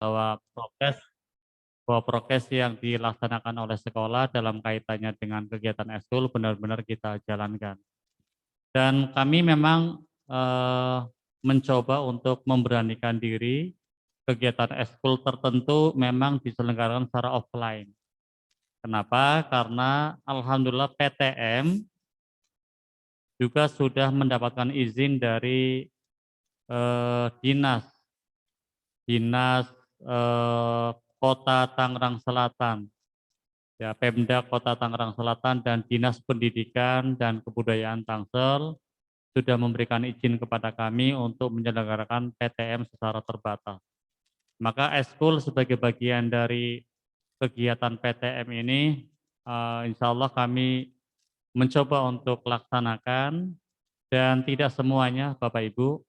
bahwa prokes yang dilaksanakan oleh sekolah dalam kaitannya dengan kegiatan ekskul benar-benar kita jalankan. Dan kami memang mencoba untuk memberanikan diri, kegiatan ekskul tertentu memang diselenggarakan secara offline. Kenapa? Karena alhamdulillah PTM juga sudah mendapatkan izin dari dinas Kota Tangerang Selatan, ya Pemda Kota Tangerang Selatan dan Dinas Pendidikan dan Kebudayaan Tangsel sudah memberikan izin kepada kami untuk menyelenggarakan PTM secara terbatas. Maka ekskul sebagai bagian dari kegiatan PTM ini, insya Allah kami mencoba untuk laksanakan dan tidak semuanya Bapak Ibu,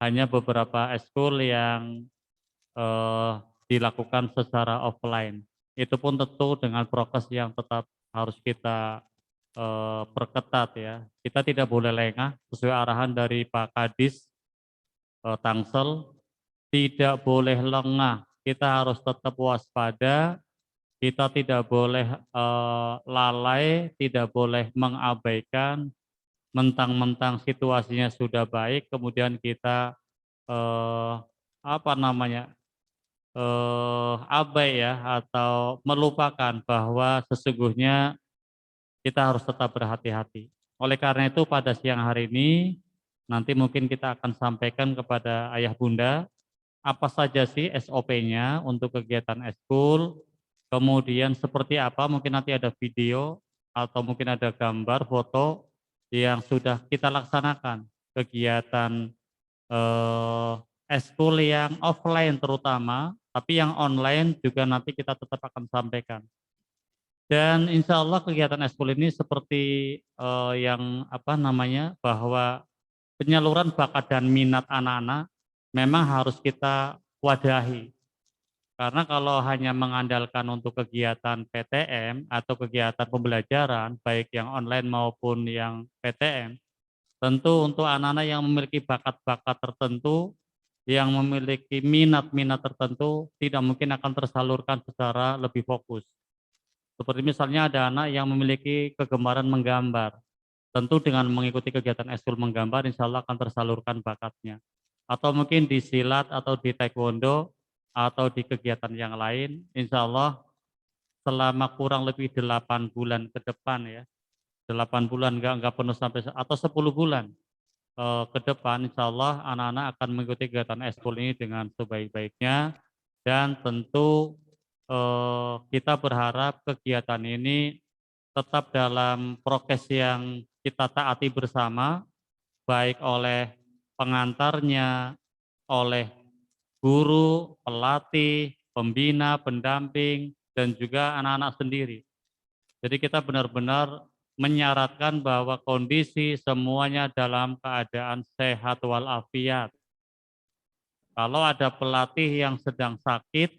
hanya beberapa ekskul yang dilakukan secara offline. Itu pun tentu dengan prokes yang tetap harus kita perketat ya. Kita tidak boleh lengah sesuai arahan dari Pak Kadis Tangsel, tidak boleh lengah. Kita harus tetap waspada, kita tidak boleh lalai, tidak boleh mengabaikan, mentang-mentang situasinya sudah baik, kemudian kita abai ya atau melupakan bahwa sesungguhnya kita harus tetap berhati-hati. Oleh karena itu pada siang hari ini nanti mungkin kita akan sampaikan kepada ayah bunda apa saja sih SOP-nya untuk kegiatan ekskul, kemudian seperti apa, mungkin nanti ada video atau mungkin ada gambar, foto yang sudah kita laksanakan kegiatan ekskul yang offline terutama, tapi yang online juga nanti kita tetap akan sampaikan. Dan insya Allah kegiatan ekskul ini seperti bahwa penyaluran bakat dan minat anak-anak memang harus kita wadahi. Karena kalau hanya mengandalkan untuk kegiatan PTM atau kegiatan pembelajaran, baik yang online maupun yang PTM, tentu untuk anak-anak yang memiliki bakat-bakat tertentu, yang memiliki minat-minat tertentu, tidak mungkin akan tersalurkan secara lebih fokus. Seperti misalnya ada anak yang memiliki kegemaran menggambar. Tentu dengan mengikuti kegiatan ekskul menggambar, insya Allah akan tersalurkan bakatnya. Atau mungkin di silat atau di taekwondo, atau di kegiatan yang lain, insya Allah selama kurang lebih 8 bulan ke depan ya, 8 bulan enggak penuh sampai, atau 10 bulan ke depan, insya Allah anak-anak akan mengikuti kegiatan ekskul ini dengan sebaik-baiknya, dan tentu kita berharap kegiatan ini tetap dalam prokes yang kita taati bersama, baik oleh pengantarnya, oleh guru, pelatih, pembina, pendamping, dan juga anak-anak sendiri. Jadi kita benar-benar menyaratkan bahwa kondisi semuanya dalam keadaan sehat walafiat. Kalau ada pelatih yang sedang sakit,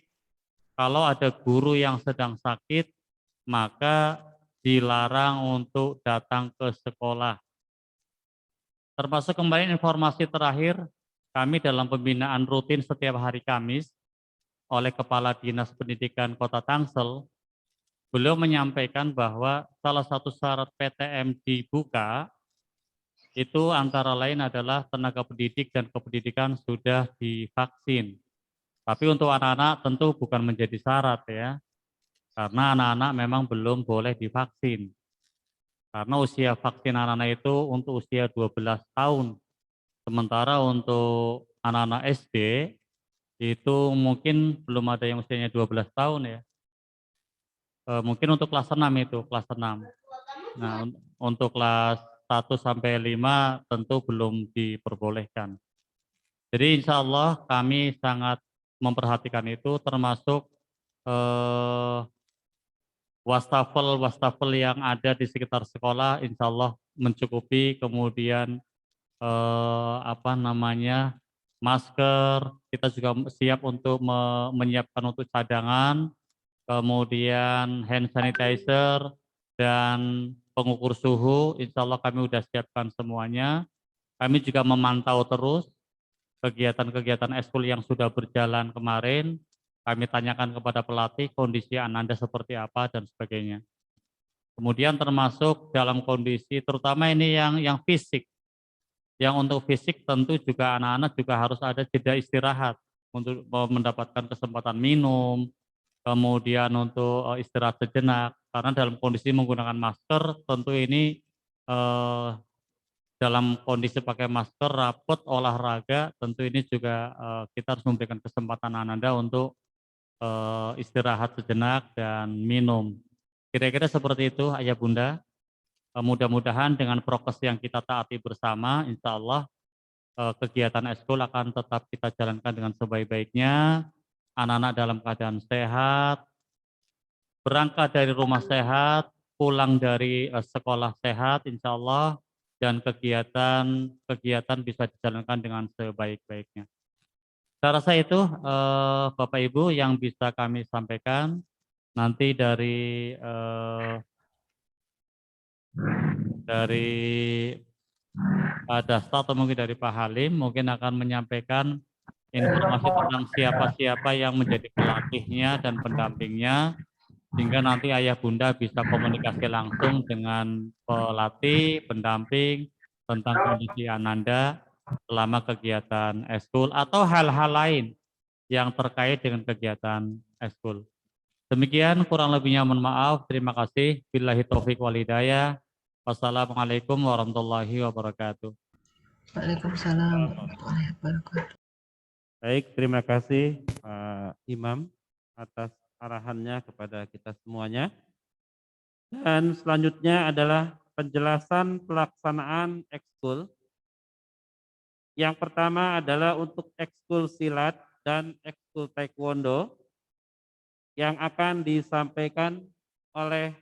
kalau ada guru yang sedang sakit, maka dilarang untuk datang ke sekolah. Termasuk kemarin informasi terakhir, kami dalam pembinaan rutin setiap hari Kamis oleh Kepala Dinas Pendidikan Kota Tangsel, beliau menyampaikan bahwa salah satu syarat PTM dibuka itu antara lain adalah tenaga pendidik dan kependidikan sudah divaksin. Tapi untuk anak-anak tentu bukan menjadi syarat ya, karena anak-anak memang belum boleh divaksin. Karena usia vaksin anak-anak itu untuk usia 12 tahun. Sementara untuk anak-anak SD itu mungkin belum ada yang usianya 12 tahun ya. Mungkin untuk kelas 6 itu, kelas 6. Nah, untuk kelas 1 sampai 5 tentu belum diperbolehkan. Jadi insya Allah kami sangat memperhatikan itu, termasuk wastafel yang ada di sekitar sekolah insya Allah mencukupi, kemudian masker, kita juga siap untuk menyiapkan untuk cadangan, kemudian hand sanitizer dan pengukur suhu, insya Allah kami sudah siapkan semuanya. Kami juga memantau terus kegiatan-kegiatan ekskul yang sudah berjalan kemarin. kami tanyakan kepada pelatih kondisi Ananda seperti apa dan sebagainya. Kemudian termasuk dalam kondisi terutama ini yang fisik. Yang untuk fisik tentu juga anak-anak juga harus ada jeda istirahat untuk mendapatkan kesempatan minum, kemudian untuk istirahat sejenak. Karena dalam kondisi menggunakan masker tentu ini dalam kondisi pakai masker, rapot, olahraga, tentu ini juga kita harus memberikan kesempatan Ananda untuk istirahat sejenak dan minum. Kira-kira seperti itu Ayah Bunda. Mudah-mudahan dengan prokes yang kita taati bersama, insya Allah kegiatan eskul akan tetap kita jalankan dengan sebaik-baiknya. Anak-anak dalam keadaan sehat, berangkat dari rumah sehat, pulang dari sekolah sehat, insya Allah, dan kegiatan bisa dijalankan dengan sebaik-baiknya. Saya rasa itu Bapak Ibu yang bisa kami sampaikan. Nanti dari Pak Dasta atau mungkin dari Pak Halim mungkin akan menyampaikan informasi tentang siapa-siapa yang menjadi pelatihnya dan pendampingnya, sehingga nanti ayah bunda bisa komunikasi langsung dengan pelatih, pendamping tentang kondisi Ananda selama kegiatan eskul atau hal-hal lain yang terkait dengan kegiatan eskul. Demikian kurang lebihnya mohon maaf. Terima kasih. Billahi taufiq wal hidayah. Wassalamualaikum warahmatullahi wabarakatuh. Waalaikumsalam warahmatullahi wabarakatuh. Baik, terima kasih Pak Imam atas arahannya kepada kita semuanya. Dan selanjutnya adalah penjelasan pelaksanaan ekskul. Yang pertama adalah untuk ekskul silat dan ekskul taekwondo yang akan disampaikan oleh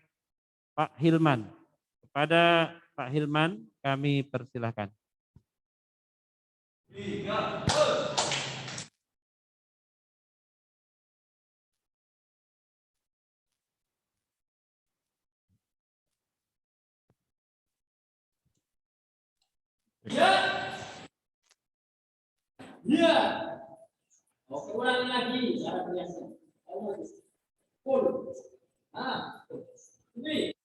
Pak Hilman. Kepada Pak Hilman kami persilahkan. Ya. Oke, ulangi lagi cara biasa. Full. Ini.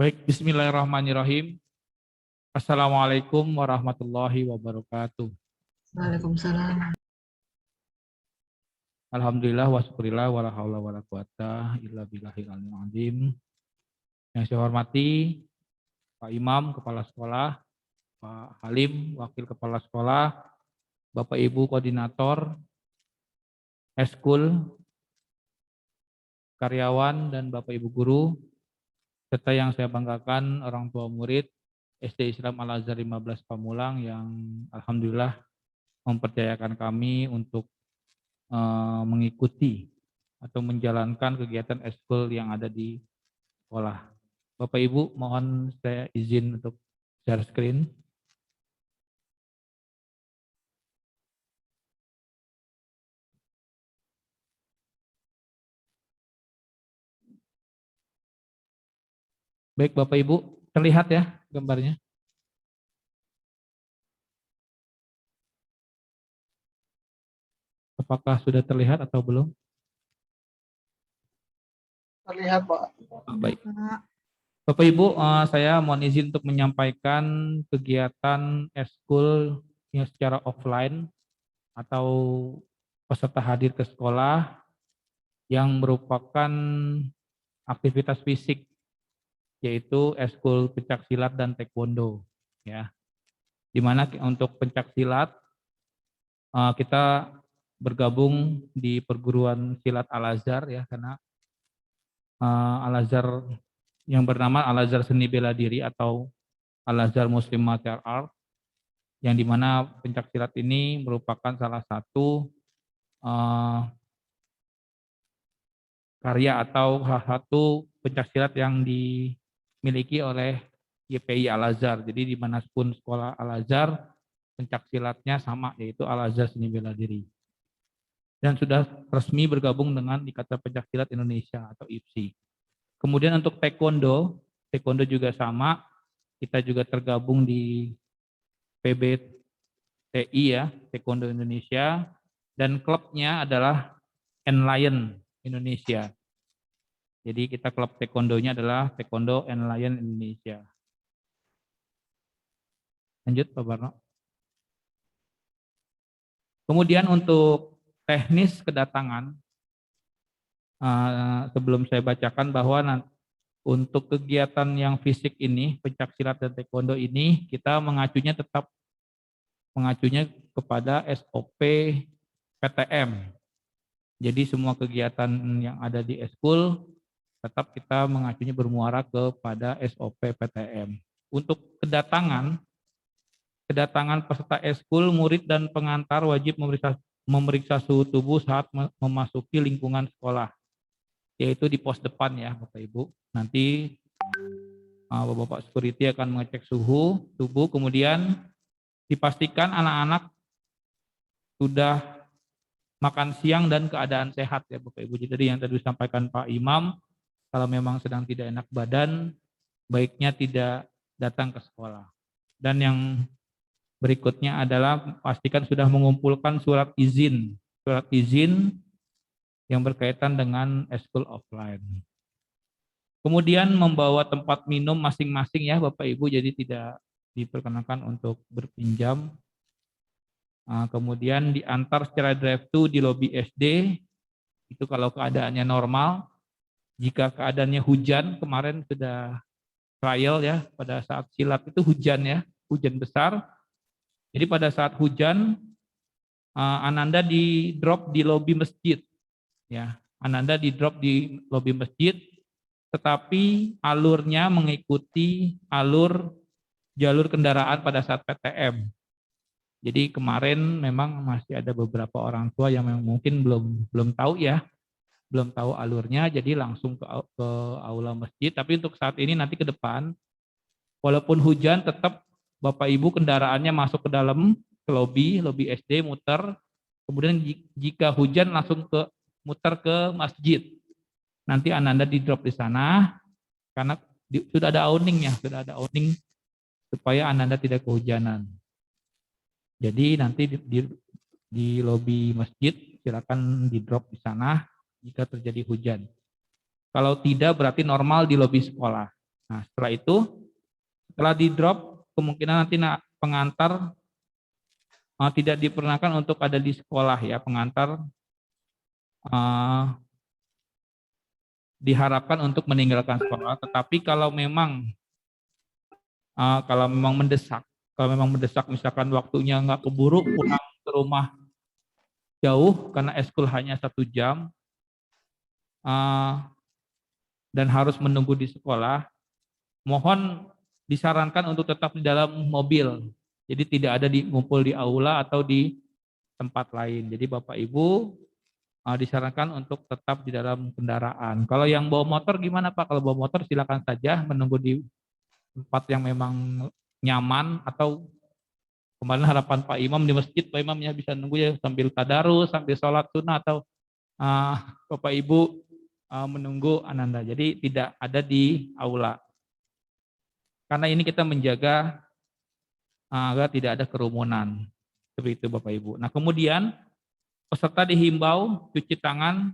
Baik, bismillahirrahmanirrahim. Assalamualaikum warahmatullahi wabarakatuh. Waalaikumsalam. Alhamdulillah wa syukurillah wa la haula wa la quwata illa billahil aliyil azim. Yang saya hormati Pak Imam, Kepala Sekolah, Pak Halim, Wakil Kepala Sekolah, Bapak Ibu Koordinator, Eskul, karyawan, dan Bapak Ibu Guru, serta yang saya banggakan orang tua murid SD Islam Al-Azhar 15 Pamulang yang alhamdulillah mempercayakan kami untuk mengikuti atau menjalankan kegiatan eskul yang ada di sekolah. Bapak Ibu, mohon saya izin untuk share screen. Baik Bapak Ibu, terlihat ya gambarnya? Apakah sudah terlihat atau belum? Terlihat, Pak. Baik. Bapak Ibu, saya mohon izin untuk menyampaikan kegiatan eskul yang secara offline atau peserta hadir ke sekolah yang merupakan aktivitas fisik, yaitu eskul pencak silat dan taekwondo, ya. Di mana untuk pencak silat kita bergabung di perguruan silat Al-Azhar, ya, karena Al-Azhar yang bernama Al-Azhar Seni Bela Diri atau Al-Azhar Muslim Martial Art, yang dimana pencak silat ini merupakan salah satu karya atau salah satu pencak silat yang dimiliki oleh YPI Al-Azhar. Jadi dimanapun sekolah Al-Azhar, pencak silatnya sama, yaitu Al-Azhar Seni Bela Diri. Dan sudah resmi bergabung dengan Ikatan Pencak Silat Indonesia atau IPSI. Kemudian untuk taekwondo, taekwondo juga sama, kita juga tergabung di PB TI ya, Taekwondo Indonesia, dan klubnya adalah N-Lion Indonesia. Jadi kita klub taekwondonya adalah Taekwondo N-Lion Indonesia. Lanjut Pak Barno. Kemudian untuk teknis kedatangan, sebelum saya bacakan bahwa untuk kegiatan yang fisik ini, pencaksilat dan taekwondo ini, kita mengacunya kepada SOP PTM. Jadi semua kegiatan yang ada di eskul tetap kita mengacunya bermuara kepada SOP PTM. Untuk kedatangan peserta eskul, murid dan pengantar wajib memeriksa suhu tubuh saat memasuki lingkungan sekolah, yaitu di pos depan ya Bapak Ibu. Nanti Bapak security akan mengecek suhu tubuh, kemudian dipastikan anak-anak sudah makan siang dan keadaan sehat ya Bapak Ibu. Jadi yang tadi disampaikan Pak Imam, kalau memang sedang tidak enak badan, baiknya tidak datang ke sekolah. Dan yang berikutnya adalah pastikan sudah mengumpulkan surat izin yang berkaitan dengan eskul offline. Kemudian membawa tempat minum masing-masing ya Bapak Ibu, jadi tidak diperkenankan untuk berpinjam. Kemudian diantar secara drive-thru di lobi SD, itu kalau keadaannya normal. Jika keadaannya hujan, kemarin sudah trial ya, pada saat silat itu hujan ya, hujan besar. Jadi pada saat hujan, Ananda di drop di lobi masjid. Ya, Ananda di drop di lobi masjid, tetapi alurnya mengikuti jalur kendaraan pada saat PTM. Jadi kemarin memang masih ada beberapa orang tua yang mungkin belum tahu ya, belum tahu alurnya, jadi langsung ke aula masjid. Tapi untuk saat ini nanti ke depan, walaupun hujan tetap Bapak Ibu kendaraannya masuk ke dalam ke lobi SD muter, kemudian jika hujan langsung muter ke masjid. Nanti Ananda di drop di sana karena sudah ada awning supaya Ananda tidak kehujanan. Jadi nanti di lobi masjid silakan di drop di sana jika terjadi hujan. Kalau tidak berarti normal di lobi sekolah. Nah, setelah di drop kemungkinan nanti pengantar tidak diperkenankan untuk ada di sekolah ya, pengantar diharapkan untuk meninggalkan sekolah. Tetapi kalau memang mendesak, misalkan waktunya nggak keburu pulang ke rumah jauh karena eskul hanya 1 jam dan harus menunggu di sekolah, mohon disarankan untuk tetap di dalam mobil. Jadi tidak ada ngumpul di aula atau di tempat lain. Jadi Bapak Ibu disarankan untuk tetap di dalam kendaraan. Kalau yang bawa motor gimana Pak? Kalau bawa motor silakan saja menunggu di tempat yang memang nyaman, atau kemarin harapan Pak Imam di masjid, Pak Imamnya bisa nunggu ya sambil tadarus, sambil sholat sunnah, atau Bapak Ibu menunggu Ananda. Jadi tidak ada di aula. Karena ini kita menjaga agar tidak ada kerumunan. Seperti itu Bapak Ibu. Nah kemudian peserta dihimbau cuci tangan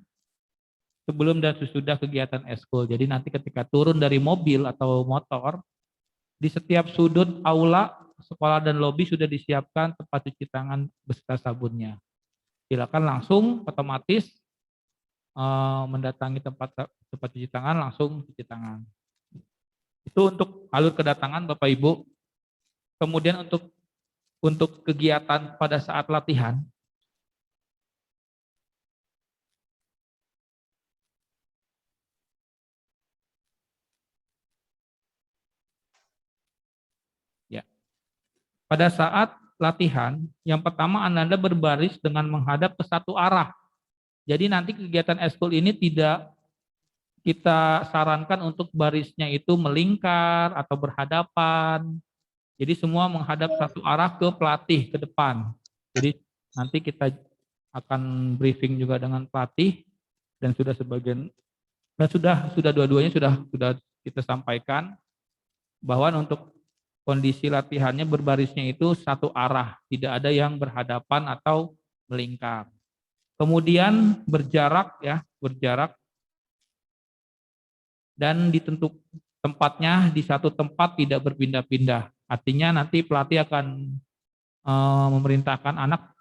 sebelum dan sesudah kegiatan eskul. Jadi nanti ketika turun dari mobil atau motor, di setiap sudut aula, sekolah dan lobi sudah disiapkan tempat cuci tangan beserta sabunnya. Silakan langsung otomatis mendatangi tempat cuci tangan, langsung cuci tangan. Itu untuk alur kedatangan Bapak Ibu. Kemudian untuk kegiatan pada saat latihan, pada saat latihan, yang pertama Ananda berbaris dengan menghadap ke satu arah. Jadi nanti kegiatan eskul ini tidak kita sarankan untuk barisnya itu melingkar atau berhadapan. Jadi semua menghadap satu arah ke pelatih ke depan. Jadi nanti kita akan briefing juga dengan pelatih dan sudah dua-duanya sudah kita sampaikan bahwa untuk kondisi latihannya berbarisnya itu satu arah, tidak ada yang berhadapan atau melingkar. Kemudian berjarak ya, berjarak dan ditentuk tempatnya di satu tempat tidak berpindah-pindah. Artinya nanti pelatih akan memerintahkan anak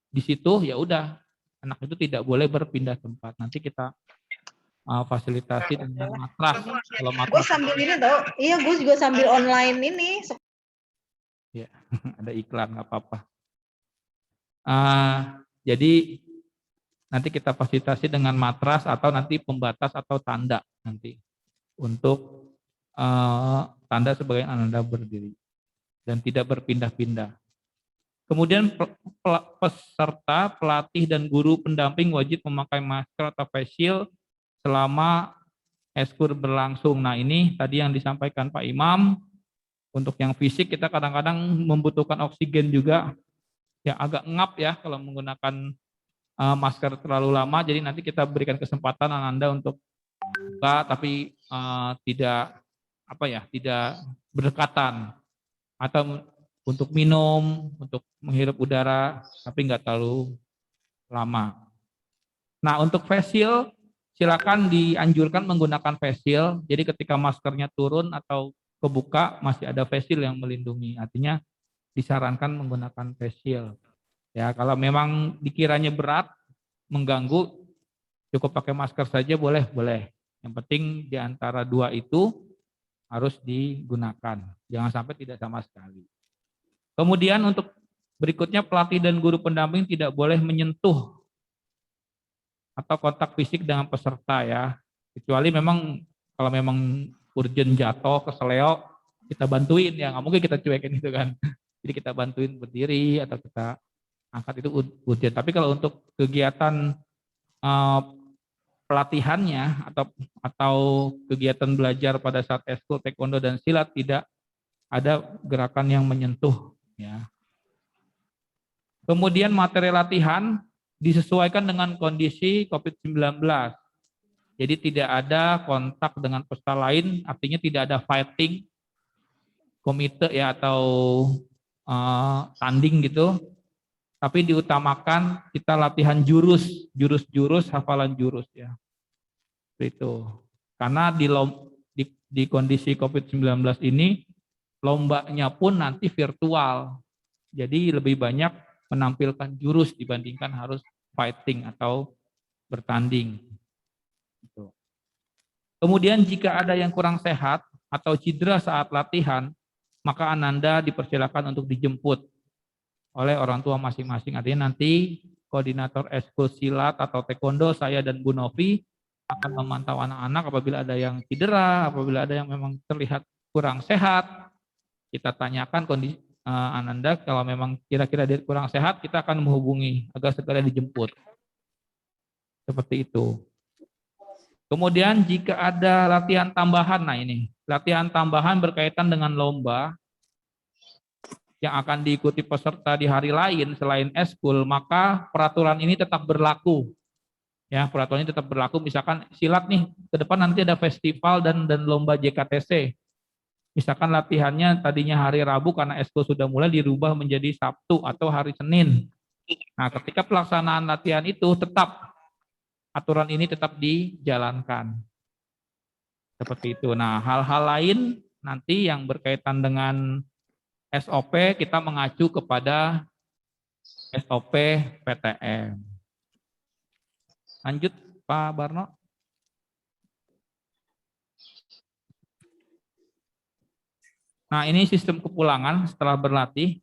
di situ, ya udah anak itu tidak boleh berpindah tempat. Nanti kita fasilitasi dengan matras. Kalau Gue matras sambil ini tau, iya gue juga sambil online ini. ya, ada iklan nggak apa-apa. Jadi nanti kita fasilitasi dengan matras atau nanti pembatas atau tanda nanti untuk tanda sebagai Anda berdiri dan tidak berpindah-pindah. Kemudian peserta, pelatih, dan guru pendamping wajib memakai masker atau face shield selama eskul berlangsung. Nah ini tadi yang disampaikan Pak Imam, untuk yang fisik kita kadang-kadang membutuhkan oksigen juga, ya agak ngap ya kalau menggunakan masker terlalu lama, jadi nanti kita berikan kesempatan Anda untuk buka, tapi tidak tidak berdekatan, atau untuk minum, untuk menghirup udara, tapi nggak terlalu lama. Nah, untuk face shield, silakan dianjurkan menggunakan face shield. Jadi ketika maskernya turun atau kebuka, masih ada face shield yang melindungi. Artinya disarankan menggunakan face shield. Ya, kalau memang dikiranya berat, mengganggu, cukup pakai masker saja boleh. Yang penting di antara dua itu harus digunakan. Jangan sampai tidak sama sekali. Kemudian untuk berikutnya, pelatih dan guru pendamping tidak boleh menyentuh atau kontak fisik dengan peserta ya. Kecuali memang kalau memang urgent jatuh keseleo, kita bantuin ya, nggak mungkin kita cuekin itu kan. Jadi kita bantuin berdiri atau kita angkat, itu urgent. Tapi kalau untuk kegiatan pelatihannya atau kegiatan belajar pada saat eskul, taekwondo, dan silat, tidak ada gerakan yang menyentuh. Ya. Kemudian materi latihan disesuaikan dengan kondisi COVID-19. Jadi tidak ada kontak dengan peserta lain, artinya tidak ada fighting, komite ya atau tanding gitu. Tapi diutamakan kita latihan jurus, hafalan jurus ya. Itu. Karena di kondisi COVID-19 ini lombanya pun nanti virtual. Jadi lebih banyak menampilkan jurus dibandingkan harus fighting atau bertanding. Kemudian jika ada yang kurang sehat atau cedera saat latihan, maka Ananda dipersilakan untuk dijemput oleh orang tua masing-masing. Artinya nanti koordinator eskul silat atau taekwondo, saya dan Bu Novi akan memantau anak-anak apabila ada yang cedera, apabila ada yang memang terlihat kurang sehat. Kita tanyakan kondisi Ananda, kalau memang kira-kira dia kurang sehat, kita akan menghubungi agar segera dijemput. Seperti itu. Kemudian jika ada latihan tambahan, nah ini, latihan tambahan berkaitan dengan lomba yang akan diikuti peserta di hari lain selain eskul, maka peraturan ini tetap berlaku. Ya, peraturan ini tetap berlaku. Misalkan silat nih, ke depan nanti ada festival dan lomba JKTC. Misalkan latihannya tadinya hari Rabu karena eskul sudah mulai, dirubah menjadi Sabtu atau hari Senin. Nah, ketika pelaksanaan latihan itu tetap aturan ini tetap dijalankan. Seperti itu. Nah, hal-hal lain nanti yang berkaitan dengan SOP kita mengacu kepada SOP PTM. Lanjut Pak Barno. Nah, ini sistem kepulangan setelah berlatih.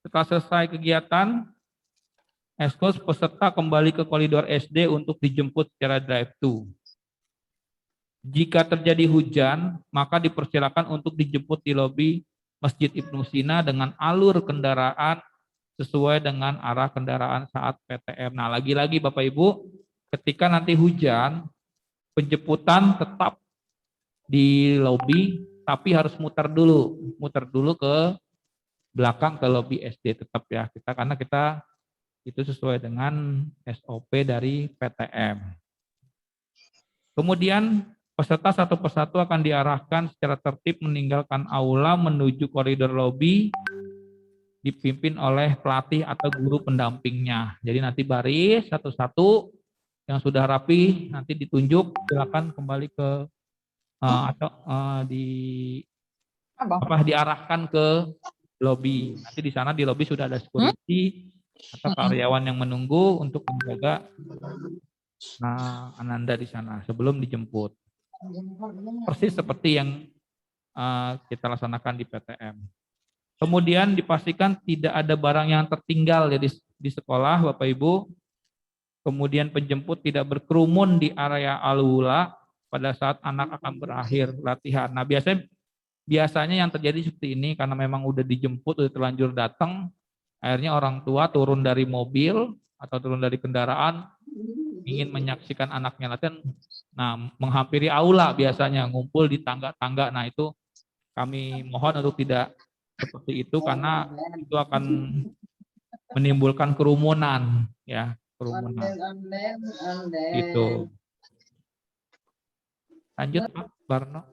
Setelah selesai kegiatan, eskul peserta kembali ke koridor SD untuk dijemput secara drive-thru. Jika terjadi hujan, maka dipersilakan untuk dijemput di lobi Masjid Ibnu Sina dengan alur kendaraan sesuai dengan arah kendaraan saat PTM. Nah, lagi-lagi Bapak Ibu, ketika nanti hujan, penjemputan tetap di lobi, tapi harus muter dulu ke belakang ke lobi SD tetap ya kita, karena kita itu sesuai dengan SOP dari PTM. Kemudian Peserta satu persatu akan diarahkan secara tertib meninggalkan aula menuju koridor lobi, dipimpin oleh pelatih atau guru pendampingnya. Jadi nanti baris satu-satu, yang sudah rapi nanti ditunjuk, silakan kembali ke diarahkan ke lobi. Nanti di sana di lobi sudah ada security atau karyawan yang menunggu untuk menjaga Ananda di sana sebelum dijemput. Persis seperti yang kita laksanakan di PTM. Kemudian dipastikan tidak ada barang yang tertinggal di sekolah, Bapak Ibu. Kemudian penjemput tidak berkerumun di area aula pada saat anak akan berakhir latihan. Nah, biasanya yang terjadi seperti ini karena memang udah dijemput, udah terlanjur datang, akhirnya orang tua turun dari mobil atau turun dari kendaraan ingin menyaksikan anaknya latihan. Nah, menghampiri aula biasanya, ngumpul di tangga-tangga. Nah, itu kami mohon untuk tidak seperti itu karena itu akan menimbulkan kerumunan, ya, kerumunan. Gitu. Lanjut, Pak Barno.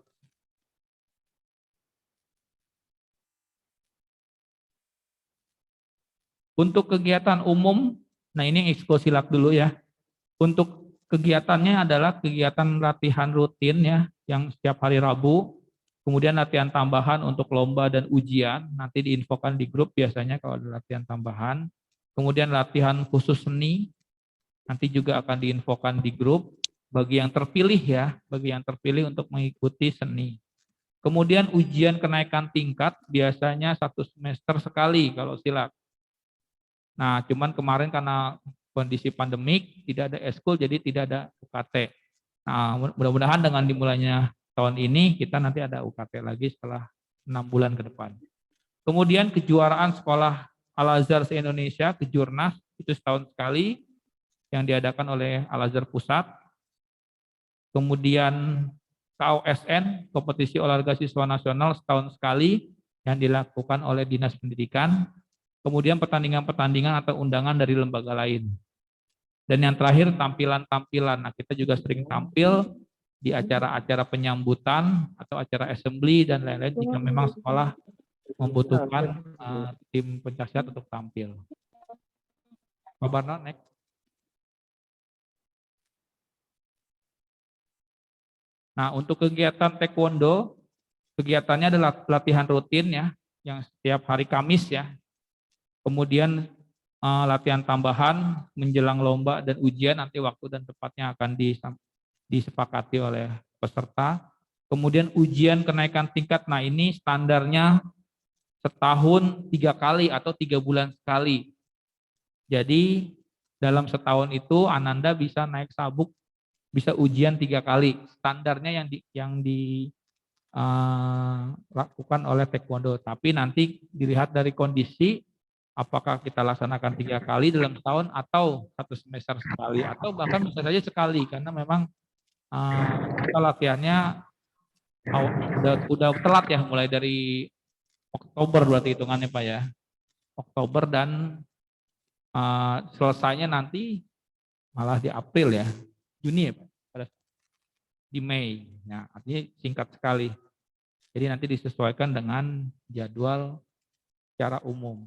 Untuk kegiatan umum, nah ini ekskosilak dulu ya. Untuk kegiatannya adalah kegiatan latihan rutin ya, yang setiap hari Rabu. Kemudian latihan tambahan untuk lomba dan ujian, nanti diinfokan di grup biasanya kalau ada latihan tambahan. Kemudian latihan khusus seni, nanti juga akan diinfokan di grup bagi yang terpilih ya, bagi yang terpilih untuk mengikuti seni. Kemudian ujian kenaikan tingkat biasanya 1 semester sekali kalau silat. Nah, cuman kemarin karena kondisi pandemik tidak ada eskul, jadi tidak ada UKT. Nah, mudah-mudahan dengan dimulainya tahun ini kita nanti ada UKT lagi setelah 6 bulan ke depan. Kemudian kejuaraan sekolah Al-Azhar se-Indonesia, Kejurnas, itu setahun sekali yang diadakan oleh Al-Azhar Pusat. Kemudian KOSN, Kompetisi Olahraga Siswa Nasional, setahun sekali yang dilakukan oleh Dinas Pendidikan. Kemudian pertandingan-pertandingan atau undangan dari lembaga lain. Dan yang terakhir tampilan-tampilan. Nah, kita juga sering tampil di acara-acara penyambutan atau acara assembly dan lain-lain jika memang sekolah membutuhkan tim pencaksilat untuk tampil. Pak Barno, next. Nah, untuk kegiatan taekwondo, kegiatannya adalah latihan rutin ya, yang setiap hari Kamis ya. Kemudian latihan tambahan menjelang lomba dan ujian, nanti waktu dan tempatnya akan disepakati oleh peserta. Kemudian ujian kenaikan tingkat, nah ini standarnya setahun 3 kali atau 3 bulan sekali. Jadi dalam setahun itu Ananda bisa naik sabuk, bisa ujian 3 kali. Standarnya yang dilakukan oleh taekwondo. Tapi nanti dilihat dari kondisi, apakah kita laksanakan 3 kali dalam setahun atau 1 semester sekali atau bahkan bisa saja sekali karena memang kita latihannya udah telat ya, mulai dari Oktober berarti hitungannya Pak ya, Oktober, dan selesainya nanti malah di April ya, Juni ya Pak, di Mei. Nah, artinya singkat sekali. Jadi nanti disesuaikan dengan jadwal secara umum.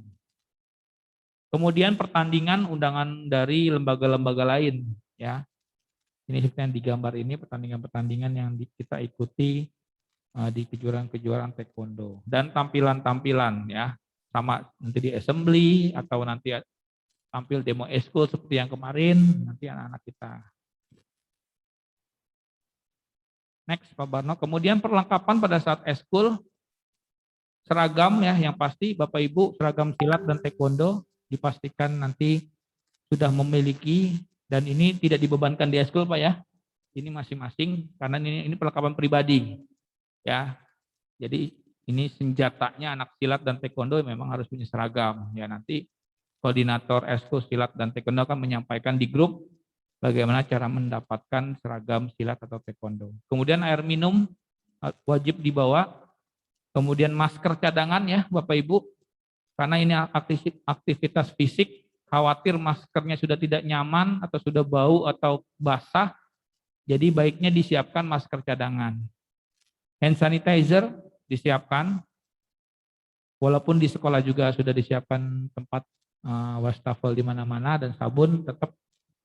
Kemudian pertandingan undangan dari lembaga-lembaga lain ya. Ini seperti yang digambar ini pertandingan-pertandingan yang kita ikuti di kejuaraan-kejuaraan taekwondo dan tampilan-tampilan ya. Sama nanti di assembly atau nanti tampil demo eskul seperti yang kemarin nanti anak-anak kita. Next Pak Barno. Kemudian perlengkapan pada saat eskul, seragam ya, yang pasti Bapak Ibu seragam silat dan taekwondo dipastikan nanti sudah memiliki, dan ini tidak dibebankan di eskul Pak ya. Ini masing-masing karena ini perlengkapan pribadi ya. Jadi ini senjatanya anak silat dan taekwondo memang harus punya seragam ya. Nanti koordinator eskul silat dan taekwondo akan menyampaikan di grup bagaimana cara mendapatkan seragam silat atau taekwondo. Kemudian air minum wajib dibawa. Kemudian masker cadangan ya Bapak Ibu. Karena ini aktivitas fisik, khawatir maskernya sudah tidak nyaman atau sudah bau atau basah, Jadi baiknya disiapkan masker cadangan. Hand sanitizer disiapkan. Walaupun di sekolah juga sudah disiapkan tempat wastafel di mana-mana dan sabun, tetap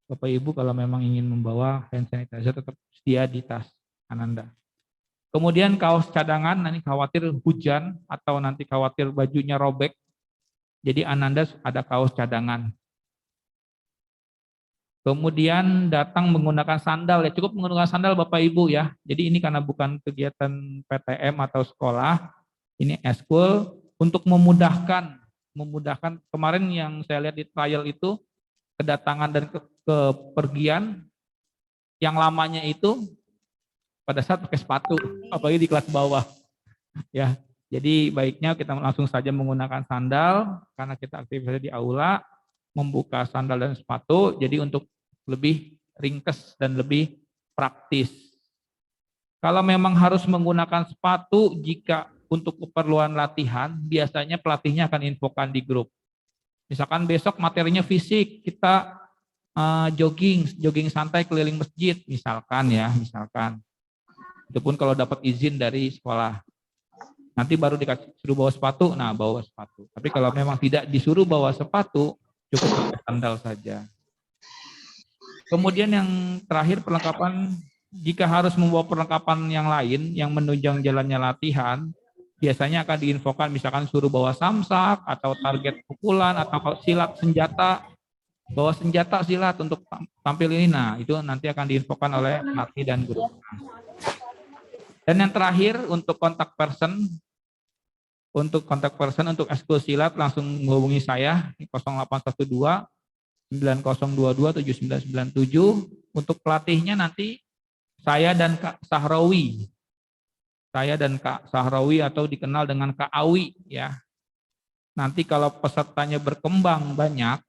Bapak Ibu kalau memang ingin membawa hand sanitizer tetap sedia di tas Ananda. Kemudian kaos cadangan, nanti khawatir hujan atau nanti khawatir bajunya robek. Jadi Ananda ada kaos cadangan. Kemudian datang menggunakan sandal, ya cukup menggunakan sandal Bapak Ibu ya. Jadi ini karena bukan kegiatan PTM atau sekolah, ini eskul untuk memudahkan kemarin yang saya lihat di trial itu kedatangan dan kepergian yang lamanya itu pada saat pakai sepatu, apalagi di kelas bawah. Ya, jadi baiknya kita langsung saja menggunakan sandal karena kita aktivitas di aula, membuka sandal dan sepatu. Jadi untuk lebih ringkes dan lebih praktis. Kalau memang harus menggunakan sepatu jika untuk keperluan latihan, biasanya pelatihnya akan infokan di grup. Misalkan besok materinya fisik, kita jogging santai keliling masjid, misalkan. Itu pun kalau dapat izin dari sekolah. Nanti baru disuruh bawa sepatu, nah bawa sepatu. Tapi kalau memang tidak disuruh bawa sepatu, cukup pakai sandal saja. Kemudian yang terakhir perlengkapan, jika harus membawa perlengkapan yang lain yang menunjang jalannya latihan, biasanya akan diinfokan misalkan suruh bawa samsak atau target pukulan atau silat senjata, bawa senjata silat untuk tampil ini. Nah itu nanti akan diinfokan oleh pelatih dan guru. Dan yang terakhir untuk kontak person, untuk ekskul silat langsung menghubungi saya 0812 9022 7997. Untuk pelatihnya nanti saya dan Kak Sahrawi. Saya dan Kak Sahrawi atau dikenal dengan Kak Awi ya. Nanti kalau pesertanya berkembang banyak,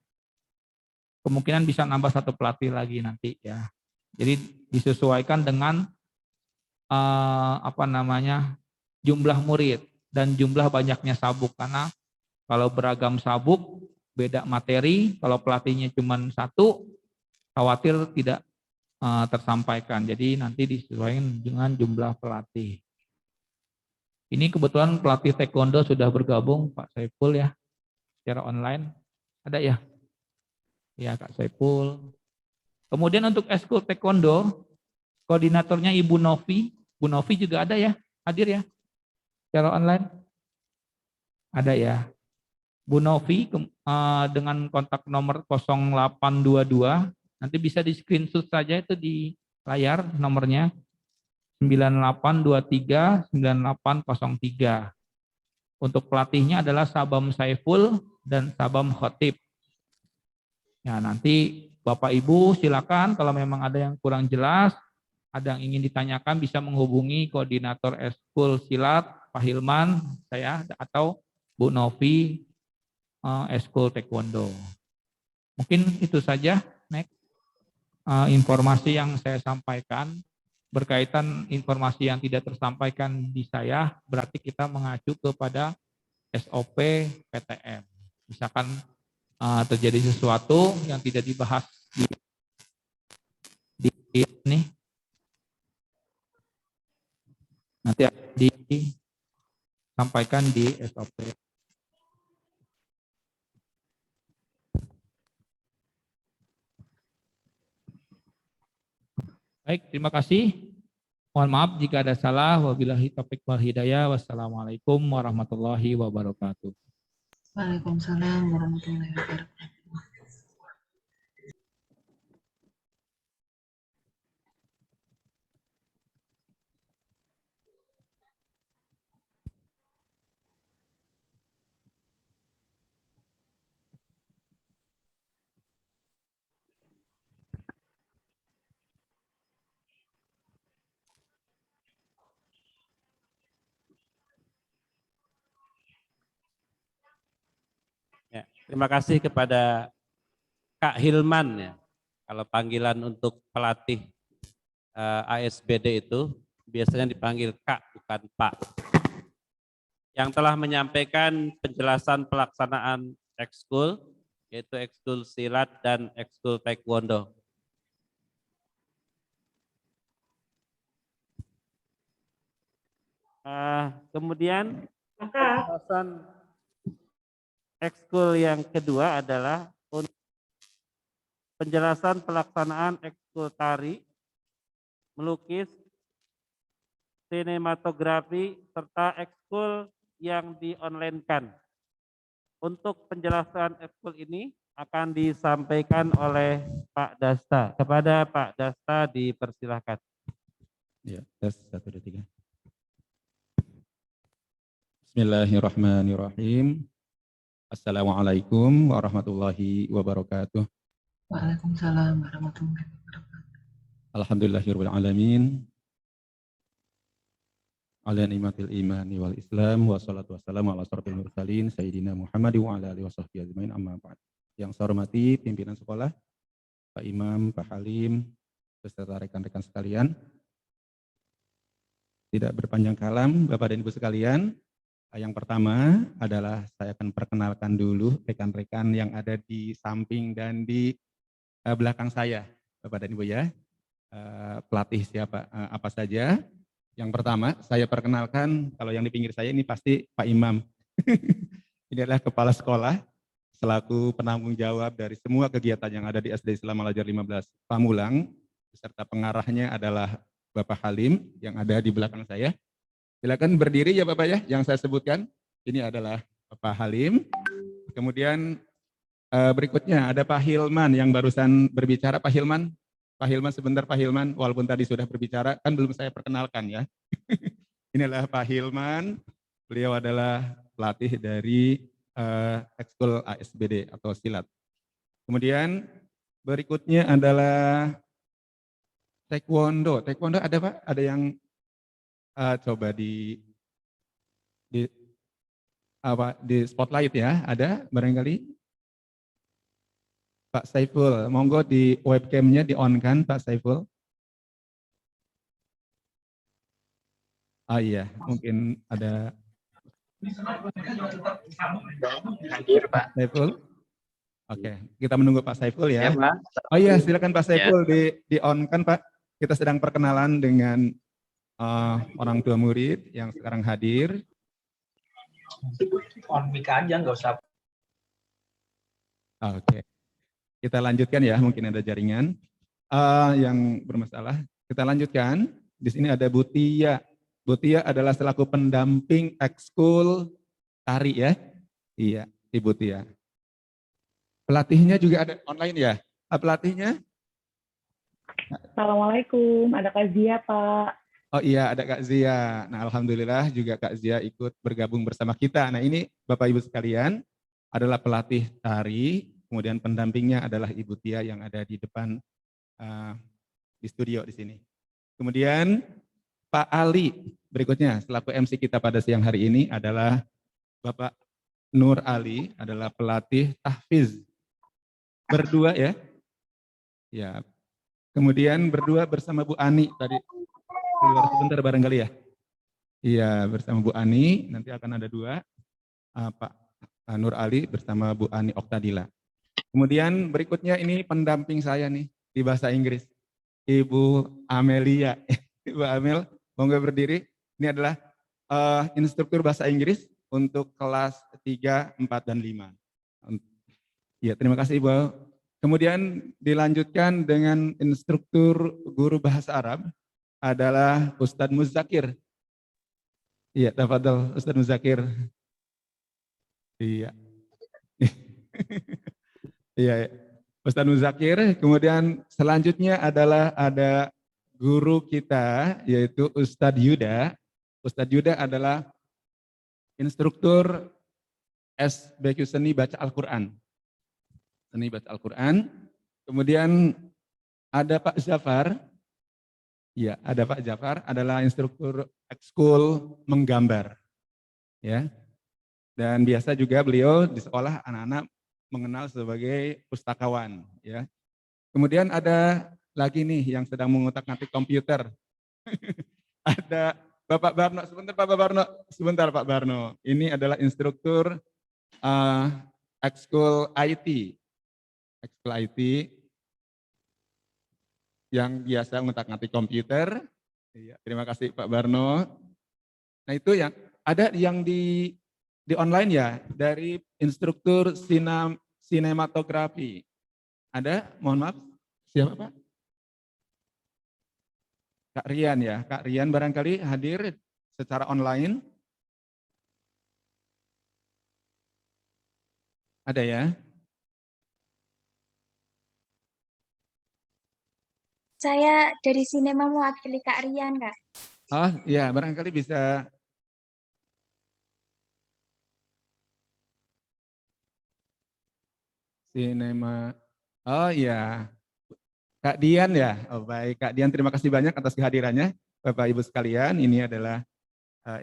kemungkinan bisa nambah satu pelatih lagi nanti ya. Jadi disesuaikan dengan jumlah murid dan jumlah banyaknya sabuk, karena kalau beragam sabuk beda materi, kalau pelatihnya cuma satu khawatir tidak tersampaikan. Jadi nanti disesuaikan dengan jumlah pelatih. Ini kebetulan pelatih taekwondo sudah bergabung Pak Saiful ya secara online. Ada ya? Ya Kak Saiful. Kemudian untuk eskul taekwondo koordinatornya Ibu Novi. Bu Novi juga ada ya, hadir ya secara online? Ada ya. Bu Novi dengan kontak nomor 0822, nanti bisa di screenshot saja itu di layar nomornya 9823 9803. Untuk pelatihnya adalah Sabam Saiful dan Sabam Khotib. Ya, nanti Bapak Ibu silakan kalau memang ada yang kurang jelas, ada yang ingin ditanyakan bisa menghubungi koordinator eskul silat Pak Hilman, saya atau Bu Novi eskul taekwondo. Mungkin itu saja informasi yang saya sampaikan. Berkaitan informasi yang tidak tersampaikan di saya, berarti kita mengacu kepada SOP PTM. Misalkan terjadi sesuatu yang tidak dibahas di ini, nanti disampaikan di SOP. Baik, terima kasih. Mohon maaf jika ada salah. Wabillahi taufiq wal hidayah. Wassalamualaikum warahmatullahi wabarakatuh. Waalaikumsalam warahmatullahi wabarakatuh. Ya, terima kasih kepada Kak Hilman ya. Kalau panggilan untuk pelatih ASBD itu biasanya dipanggil Kak bukan Pak. Yang telah menyampaikan penjelasan pelaksanaan ekskul, yaitu ekskul silat dan ekskul taekwondo. Kemudian penjelasan ekskul yang kedua adalah untuk penjelasan pelaksanaan ekskul tari, melukis, sinematografi, serta ekskul yang di-online-kan. Untuk penjelasan ekskul ini akan disampaikan oleh Pak Dasta. Kepada Pak Dasta dipersilahkan. Ya, tes 1, 2, 3. Bismillahirrahmanirrahim. Assalamualaikum warahmatullahi wabarakatuh. Waalaikumsalam warahmatullahi wabarakatuh. Alhamdulillahirabbil alamin. Ala ni'matil imani wal islam wassalatu wassalamu ala asrofil mursalin sayyidina Muhammad wa ala alihi washabbihi ajmain amma ba'd. Yang saya hormati pimpinan sekolah, Pak Imam, Pak Halim, beserta rekan-rekan sekalian. Tidak berpanjang kalam, Bapak dan Ibu sekalian. Yang pertama adalah saya akan perkenalkan dulu rekan-rekan yang ada di samping dan di belakang saya, Bapak dan Ibu ya. Pelatih siapa apa saja. Yang pertama saya perkenalkan, kalau yang di pinggir saya ini pasti Pak Imam. Ini adalah kepala sekolah selaku penanggung jawab dari semua kegiatan yang ada di SD Islam Al Azhar 15 Pamulang, beserta pengarahnya adalah Bapak Halim yang ada di belakang saya. Silakan berdiri ya Bapak ya, yang saya sebutkan. Ini adalah Bapak Halim. Kemudian berikutnya ada Pak Hilman yang barusan berbicara. Pak Hilman sebentar Pak Hilman, walaupun tadi sudah berbicara, kan belum saya perkenalkan ya. Ini adalah Pak Hilman, beliau adalah pelatih dari ekskul ASBD atau silat. Kemudian berikutnya adalah taekwondo. Taekwondo ada Pak? Ada yang coba di spotlight ya? Ada barangkali? Pak Saiful, monggo di webcamnya di-on kan Pak Saiful? Oh iya, mungkin ada Hadir Pak. Saiful. Oke, kita menunggu Pak Saiful ya. Ya, Pak. Oh iya, silakan Pak Saiful di-on kan Pak. Kita sedang perkenalan dengan orang tua murid yang sekarang hadir. On mic aja, nggak usah. Oke. Kita lanjutkan ya, mungkin ada jaringan yang bermasalah. Kita lanjutkan. Di sini ada Bu Tia. Bu Tia adalah selaku pendamping ekskul tari ya. Iya, Ibu Tia. Pelatihnya juga ada online ya. Pelatihnya? Assalamualaikum, ada Kak Zia Pak. Oh iya, ada Kak Zia. Nah, alhamdulillah juga Kak Zia ikut bergabung bersama kita. Nah, ini Bapak Ibu sekalian adalah pelatih tari. Kemudian pendampingnya adalah Ibu Tia yang ada di depan di studio di sini. Kemudian Pak Ali berikutnya selaku MC kita pada siang hari ini adalah Bapak Nur Ali, adalah pelatih tahfiz. Berdua ya. Ya. Kemudian berdua bersama Bu Ani tadi keluar sebentar barangkali ya. Iya, bersama Bu Ani, nanti akan ada dua. Pak Nur Ali bersama Bu Ani Oktadila. Kemudian berikutnya ini pendamping saya nih di bahasa Inggris, Ibu Amelia. Ibu Amel, monggo berdiri. Ini adalah instruktur bahasa Inggris untuk kelas 3, 4, dan 5. Ya, terima kasih Ibu. Kemudian dilanjutkan dengan instruktur guru bahasa Arab adalah Ustadz Muzakir. Iya, tafadhol Ustadz Muzakir. Iya. Iya, Ustadz Muzakir. Kemudian selanjutnya adalah ada guru kita yaitu Ustadz Yuda. Ustadz Yuda adalah instruktur SBQ Seni Baca Al-Quran. Seni Baca Al-Quran. Kemudian ada Pak Zafar. Ya, ada Pak Zafar adalah instruktur ekskul menggambar. Ya. Dan biasa juga beliau di sekolah anak-anak mengenal sebagai pustakawan, ya. Kemudian ada lagi nih yang sedang mengutak-atik komputer. Ada Bapak Barno, sebentar Pak Barno. Ini adalah instruktur ekskul IT. Ekskul IT yang biasa mengutak-atik komputer. Iya, terima kasih Pak Barno. Nah itu yang ada yang di online ya, dari instruktur sinematografi. Ada, mohon maaf, siapa Pak? Kak Rian ya, Kak Rian barangkali hadir secara online. Ada ya? Saya dari Sinema mewakili Kak Rian, Kak. Oh ya, barangkali bisa. Sinema. Oh iya, Kak Dian ya. Oh baik, Kak Dian terima kasih banyak atas kehadirannya. Bapak Ibu sekalian, ini adalah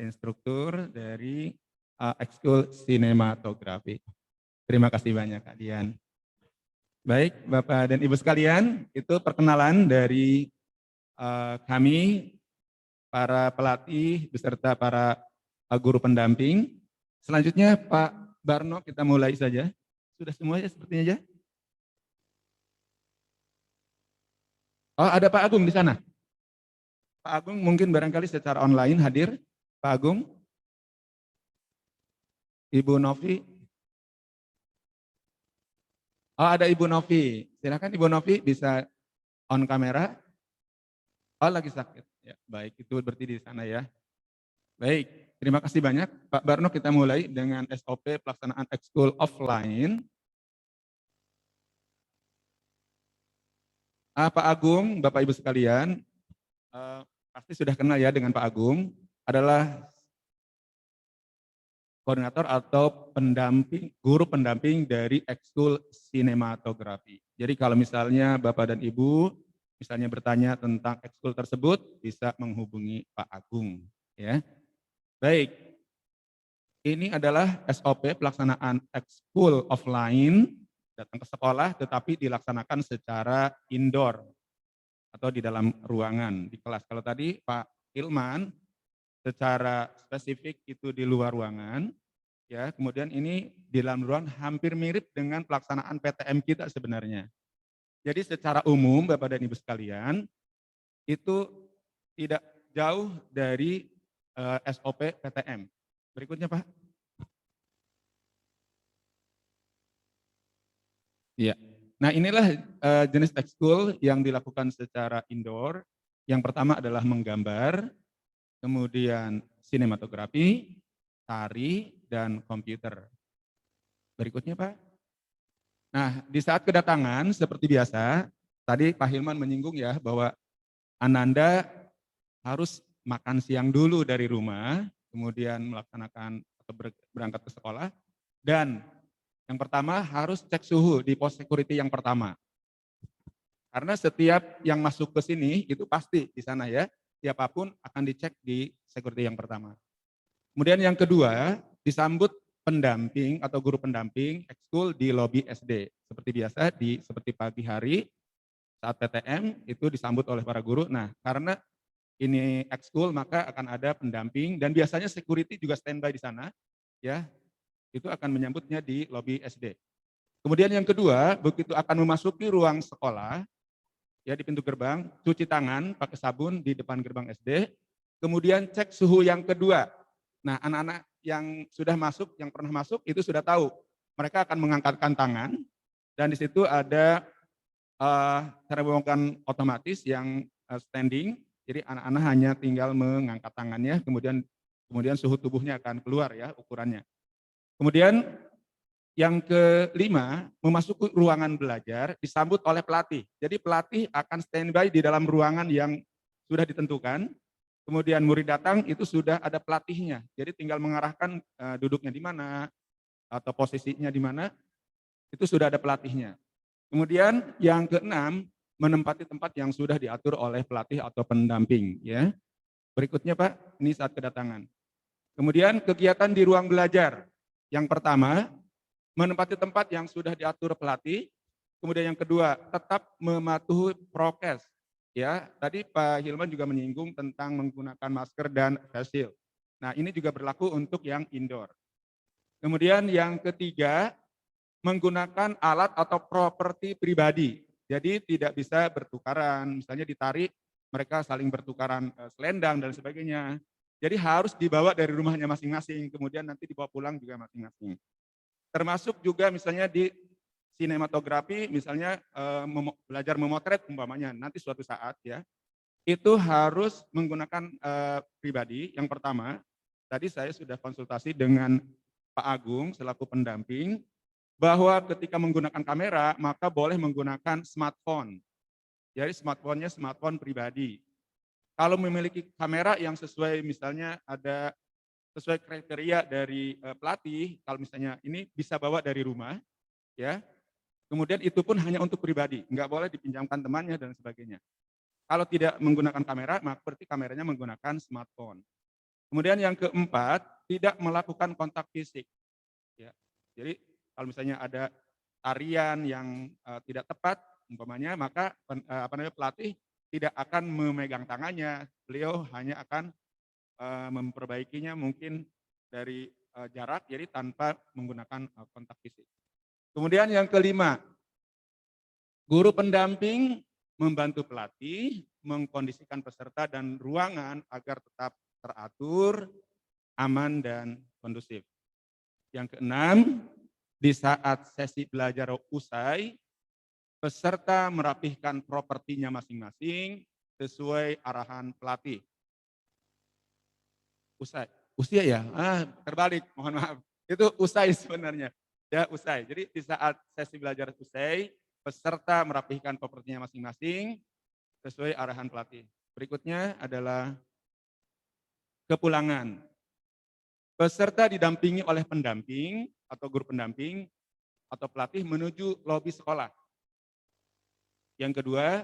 instruktur dari ekskul sinematografi. Terima kasih banyak Kak Dian. Baik, Bapak dan Ibu sekalian, itu perkenalan dari kami, para pelatih beserta para guru pendamping. Selanjutnya Pak Barno, kita mulai saja. Sudah semuanya sepertinya aja. Oh, ada Pak Agung di sana. Pak Agung mungkin barangkali secara online hadir. Pak Agung. Ibu Novi. Oh, ada Ibu Novi. Silakan Ibu Novi bisa on kamera. Oh, lagi sakit. Ya, baik, itu berarti di sana ya. Baik, terima kasih banyak. Pak Barno, kita mulai dengan SOP pelaksanaan ekskul offline. Pak Agung, Bapak Ibu sekalian, pasti sudah kenal ya dengan Pak Agung, adalah koordinator atau pendamping, guru pendamping dari ekskul sinematografi. Jadi kalau misalnya Bapak dan Ibu misalnya bertanya tentang ekskul tersebut, bisa menghubungi Pak Agung. Ya, baik. Ini adalah SOP pelaksanaan ekskul offline, datang ke sekolah tetapi dilaksanakan secara indoor atau di dalam ruangan di kelas. Kalau tadi Pak Ilman secara spesifik itu di luar ruangan, ya. Kemudian ini di dalam ruangan hampir mirip dengan pelaksanaan PTM kita sebenarnya. Jadi secara umum Bapak dan Ibu sekalian itu tidak jauh dari SOP PTM. Berikutnya Pak. Iya. Nah inilah jenis ekskul yang dilakukan secara indoor. Yang pertama adalah menggambar, kemudian sinematografi, tari, dan komputer. Berikutnya Pak. Nah di saat kedatangan seperti biasa, tadi Pak Hilman menyinggung ya bahwa Ananda harus makan siang dulu dari rumah, kemudian melaksanakan atau berangkat ke sekolah, dan yang pertama harus cek suhu di pos security yang pertama. Karena setiap yang masuk ke sini itu pasti di sana ya, siapapun akan dicek di security yang pertama. Kemudian yang kedua, disambut pendamping atau guru pendamping ekskul di lobi SD. Seperti biasa, seperti pagi hari saat PTM itu disambut oleh para guru. Nah, karena ini ekskul maka akan ada pendamping dan biasanya security juga standby di sana, ya. Itu akan menyambutnya di lobi SD. Kemudian yang kedua, begitu akan memasuki ruang sekolah, ya di pintu gerbang, cuci tangan pakai sabun di depan gerbang SD. Kemudian cek suhu yang kedua. Nah, anak-anak yang sudah masuk, yang pernah masuk itu sudah tahu. Mereka akan mengangkatkan tangan dan di situ ada termometer otomatis yang standing. Jadi anak-anak hanya tinggal mengangkat tangannya, kemudian suhu tubuhnya akan keluar ya ukurannya. Kemudian yang kelima, memasuki ruangan belajar disambut oleh pelatih. Jadi pelatih akan standby di dalam ruangan yang sudah ditentukan. Kemudian murid datang itu sudah ada pelatihnya. Jadi tinggal mengarahkan duduknya di mana atau posisinya di mana, itu sudah ada pelatihnya. Kemudian yang keenam, menempati tempat yang sudah diatur oleh pelatih atau pendamping. Ya. Berikutnya Pak, ini saat kedatangan. Kemudian kegiatan di ruang belajar. Yang pertama, menempati tempat yang sudah diatur pelatih. Kemudian yang kedua, tetap mematuhi prokes. Ya, tadi Pak Hilman juga menyinggung tentang menggunakan masker dan face shield. Nah, ini juga berlaku untuk yang indoor. Kemudian yang ketiga, menggunakan alat atau properti pribadi. Jadi tidak bisa bertukaran, misalnya ditarik, mereka saling bertukaran selendang dan sebagainya. Jadi harus dibawa dari rumahnya masing-masing, kemudian nanti dibawa pulang juga masing-masing. Termasuk juga misalnya di sinematografi, misalnya belajar memotret umpamanya, nanti suatu saat ya, itu harus menggunakan pribadi. Yang pertama, tadi saya sudah konsultasi dengan Pak Agung selaku pendamping, bahwa ketika menggunakan kamera, maka boleh menggunakan smartphone. Jadi smartphone-nya smartphone pribadi. Kalau memiliki kamera yang sesuai, misalnya ada sesuai kriteria dari pelatih, kalau misalnya ini bisa bawa dari rumah, ya. Kemudian itu pun hanya untuk pribadi, nggak boleh dipinjamkan temannya dan sebagainya. Kalau tidak menggunakan kamera, maka berarti kameranya menggunakan smartphone. Kemudian yang keempat, tidak melakukan kontak fisik. Ya. Jadi kalau misalnya ada tarian yang tidak tepat, umpamanya, maka pelatih tidak akan memegang tangannya, beliau hanya akan memperbaikinya mungkin dari jarak, jadi tanpa menggunakan kontak fisik. Kemudian yang kelima, guru pendamping membantu pelatih mengkondisikan peserta dan ruangan agar tetap teratur, aman, dan kondusif. Yang keenam, di saat sesi belajar usai, peserta merapihkan propertinya masing-masing sesuai arahan pelatih. Usai, usia ya? Terbalik, mohon maaf. Itu usai sebenarnya. Ya, usai. Jadi di saat sesi belajar usai, peserta merapihkan propertinya masing-masing sesuai arahan pelatih. Berikutnya adalah kepulangan. Peserta didampingi oleh pendamping atau guru pendamping atau pelatih menuju lobi sekolah. Yang kedua,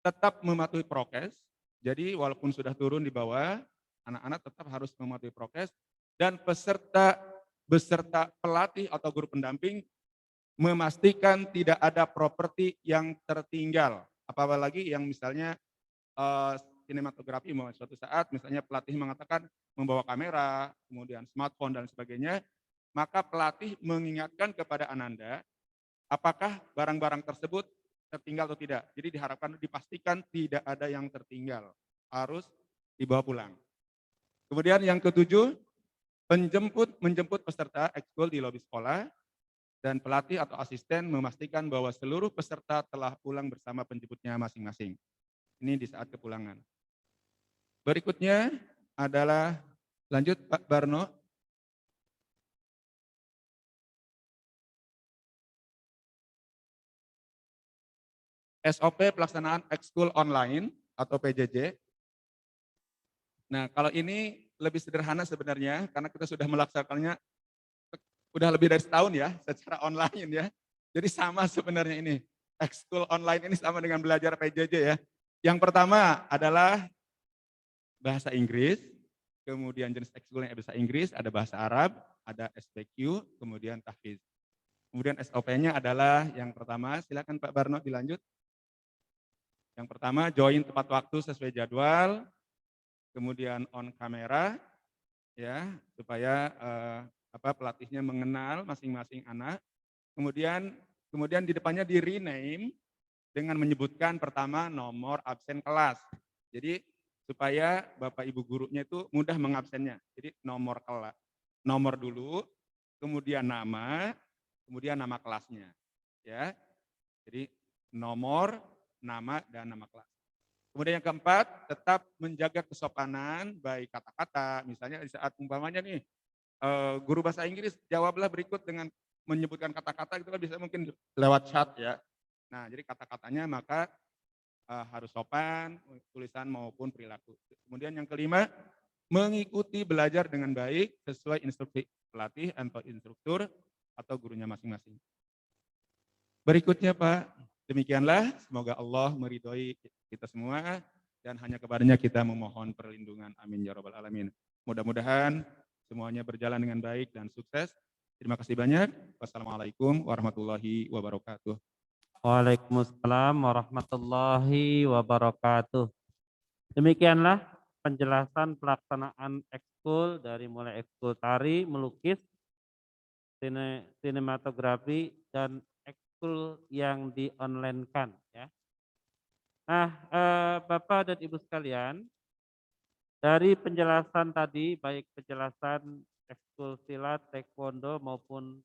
tetap mematuhi prokes. Jadi walaupun sudah turun di bawah, anak-anak tetap harus mematuhi prokes, dan peserta beserta pelatih atau guru pendamping memastikan tidak ada properti yang tertinggal. Apalagi yang misalnya sinematografi, suatu saat misalnya pelatih mengatakan membawa kamera, kemudian smartphone dan sebagainya, maka pelatih mengingatkan kepada Ananda apakah barang-barang tersebut tertinggal atau tidak. Jadi diharapkan dipastikan tidak ada yang tertinggal, harus dibawa pulang. Kemudian yang ketujuh, menjemput peserta ekskul di lobi sekolah, dan pelatih atau asisten memastikan bahwa seluruh peserta telah pulang bersama penjemputnya masing-masing. Ini di saat kepulangan. Berikutnya adalah, lanjut Pak Barno. SOP pelaksanaan ekskul online atau PJJ. Nah, kalau ini lebih sederhana sebenarnya, karena kita sudah melaksanakannya udah lebih dari setahun ya, secara online ya. Jadi sama sebenarnya ini. Ekskul online ini sama dengan belajar PJJ ya. Yang pertama adalah bahasa Inggris, kemudian jenis ekskul yang bahasa Inggris, ada bahasa Arab, ada SPQ, kemudian tahfiz. Kemudian SOP-nya adalah yang pertama, silakan Pak Barno dilanjut. Yang pertama, join tepat waktu sesuai jadwal, kemudian on kamera, ya, supaya pelatihnya mengenal masing-masing anak. Kemudian di depannya di rename dengan menyebutkan pertama nomor absen kelas. Jadi supaya Bapak Ibu gurunya itu mudah mengabsennya. Jadi nomor kelas, nomor dulu, kemudian nama kelasnya. Ya. Jadi nomor, nama, dan nama kelas. Kemudian yang keempat, tetap menjaga kesopanan baik kata-kata. Misalnya di saat umpamanya nih, guru bahasa Inggris jawablah berikut dengan menyebutkan kata-kata, itu kan bisa mungkin lewat chat ya. Nah, jadi kata-katanya maka harus sopan, tulisan maupun perilaku. Kemudian yang kelima, mengikuti belajar dengan baik sesuai instruksi pelatih atau instruktur atau gurunya masing-masing. Berikutnya Pak, demikianlah, semoga Allah meridhoi kita semua dan hanya kepadanya kita memohon perlindungan. Amin ya rabbal alamin. Mudah-mudahan semuanya berjalan dengan baik dan sukses. Terima kasih banyak. Wassalamualaikum warahmatullahi wabarakatuh. Waalaikumsalam warahmatullahi wabarakatuh. Demikianlah penjelasan pelaksanaan ekskul dari mulai ekskul tari, melukis, sinematografi, dan ekskul yang di-online-kan ya. Nah, Bapak dan Ibu sekalian, dari penjelasan tadi, baik penjelasan ekskul silat, taekwondo maupun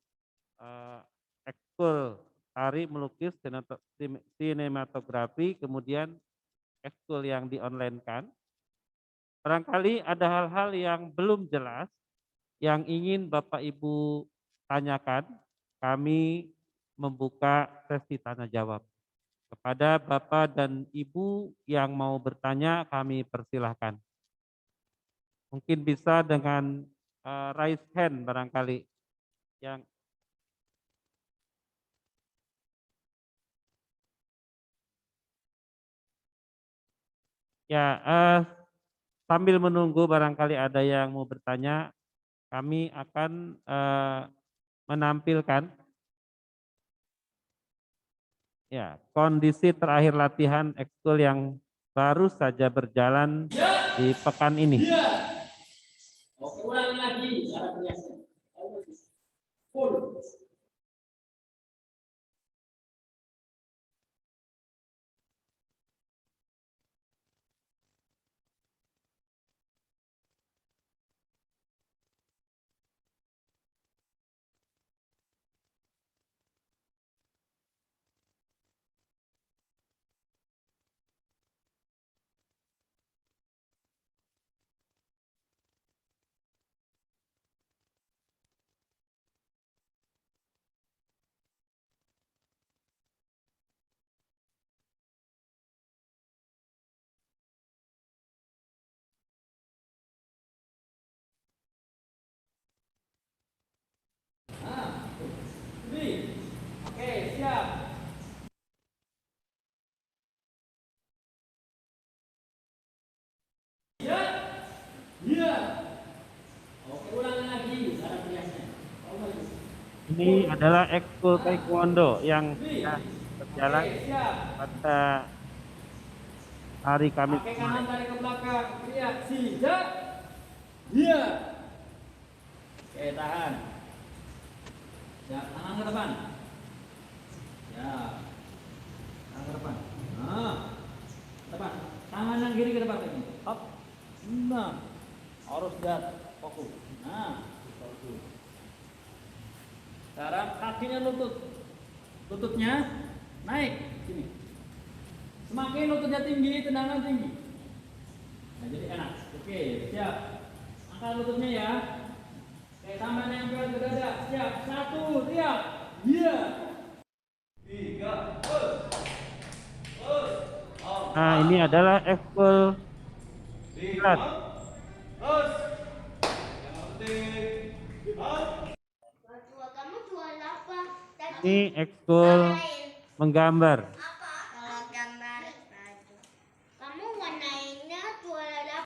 ekskul tari, melukis, sinematografi, kemudian ekskul yang di-online-kan. Barangkali ada hal-hal yang belum jelas yang ingin Bapak Ibu tanyakan. Kami membuka sesi tanya jawab. Kepada Bapak dan Ibu yang mau bertanya, kami persilahkan. Mungkin bisa dengan raise hand barangkali yang ya, sambil menunggu barangkali ada yang mau bertanya, kami akan menampilkan ya kondisi terakhir latihan ekskul yang baru saja berjalan di pekan ini. Oke, ulangi lagi cara biasa. Full. Oke, siap. Ya. Iya. Oke, ulangi lagi cara biasa. Ini adalah ekskul taekwondo yang berjalan pada hari Kamis Pakai kemarin. kanan tarik ke belakang. Lihat, siap. Iya. Oke, tahan. Ya, tangan ke depan. Ya. Tangan ke depan. Nah. Depan. Tangan yang kiri ke depan lagi. Hop. Nah. Harus lihat fokus. Nah, fokus. Sekarang kakinya lutut. Lututnya naik sini. Semakin lututnya tinggi, tendangan tinggi. Nah, jadi enak. Oke, siap. Angkat lututnya ya. Oke, tambah nempel ke dada. Siap. 1, lihat. Iya. 3, Nah, ini adalah ekskul silat. Ini ekskul menggambar. Kamu warnainnya juara.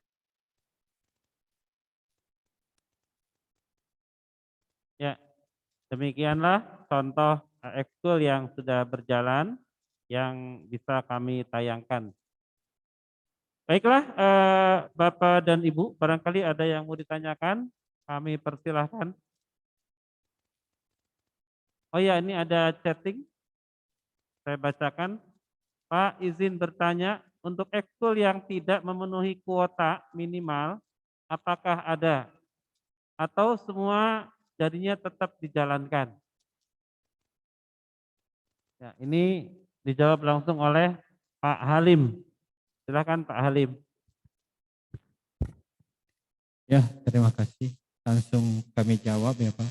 Ya, demikianlah contoh ekskul yang sudah berjalan yang bisa kami tayangkan. Baiklah, Bapak dan Ibu, barangkali ada yang mau ditanyakan, kami persilahkan. Oh ya, ini ada chatting. Saya bacakan. Pak, izin bertanya, untuk ekskul yang tidak memenuhi kuota minimal, apakah ada? Atau semua jadinya tetap dijalankan? Ya, ini dijawab langsung oleh Pak Halim. Silakan Pak Halim. Ya, terima kasih. Langsung kami jawab ya Pak.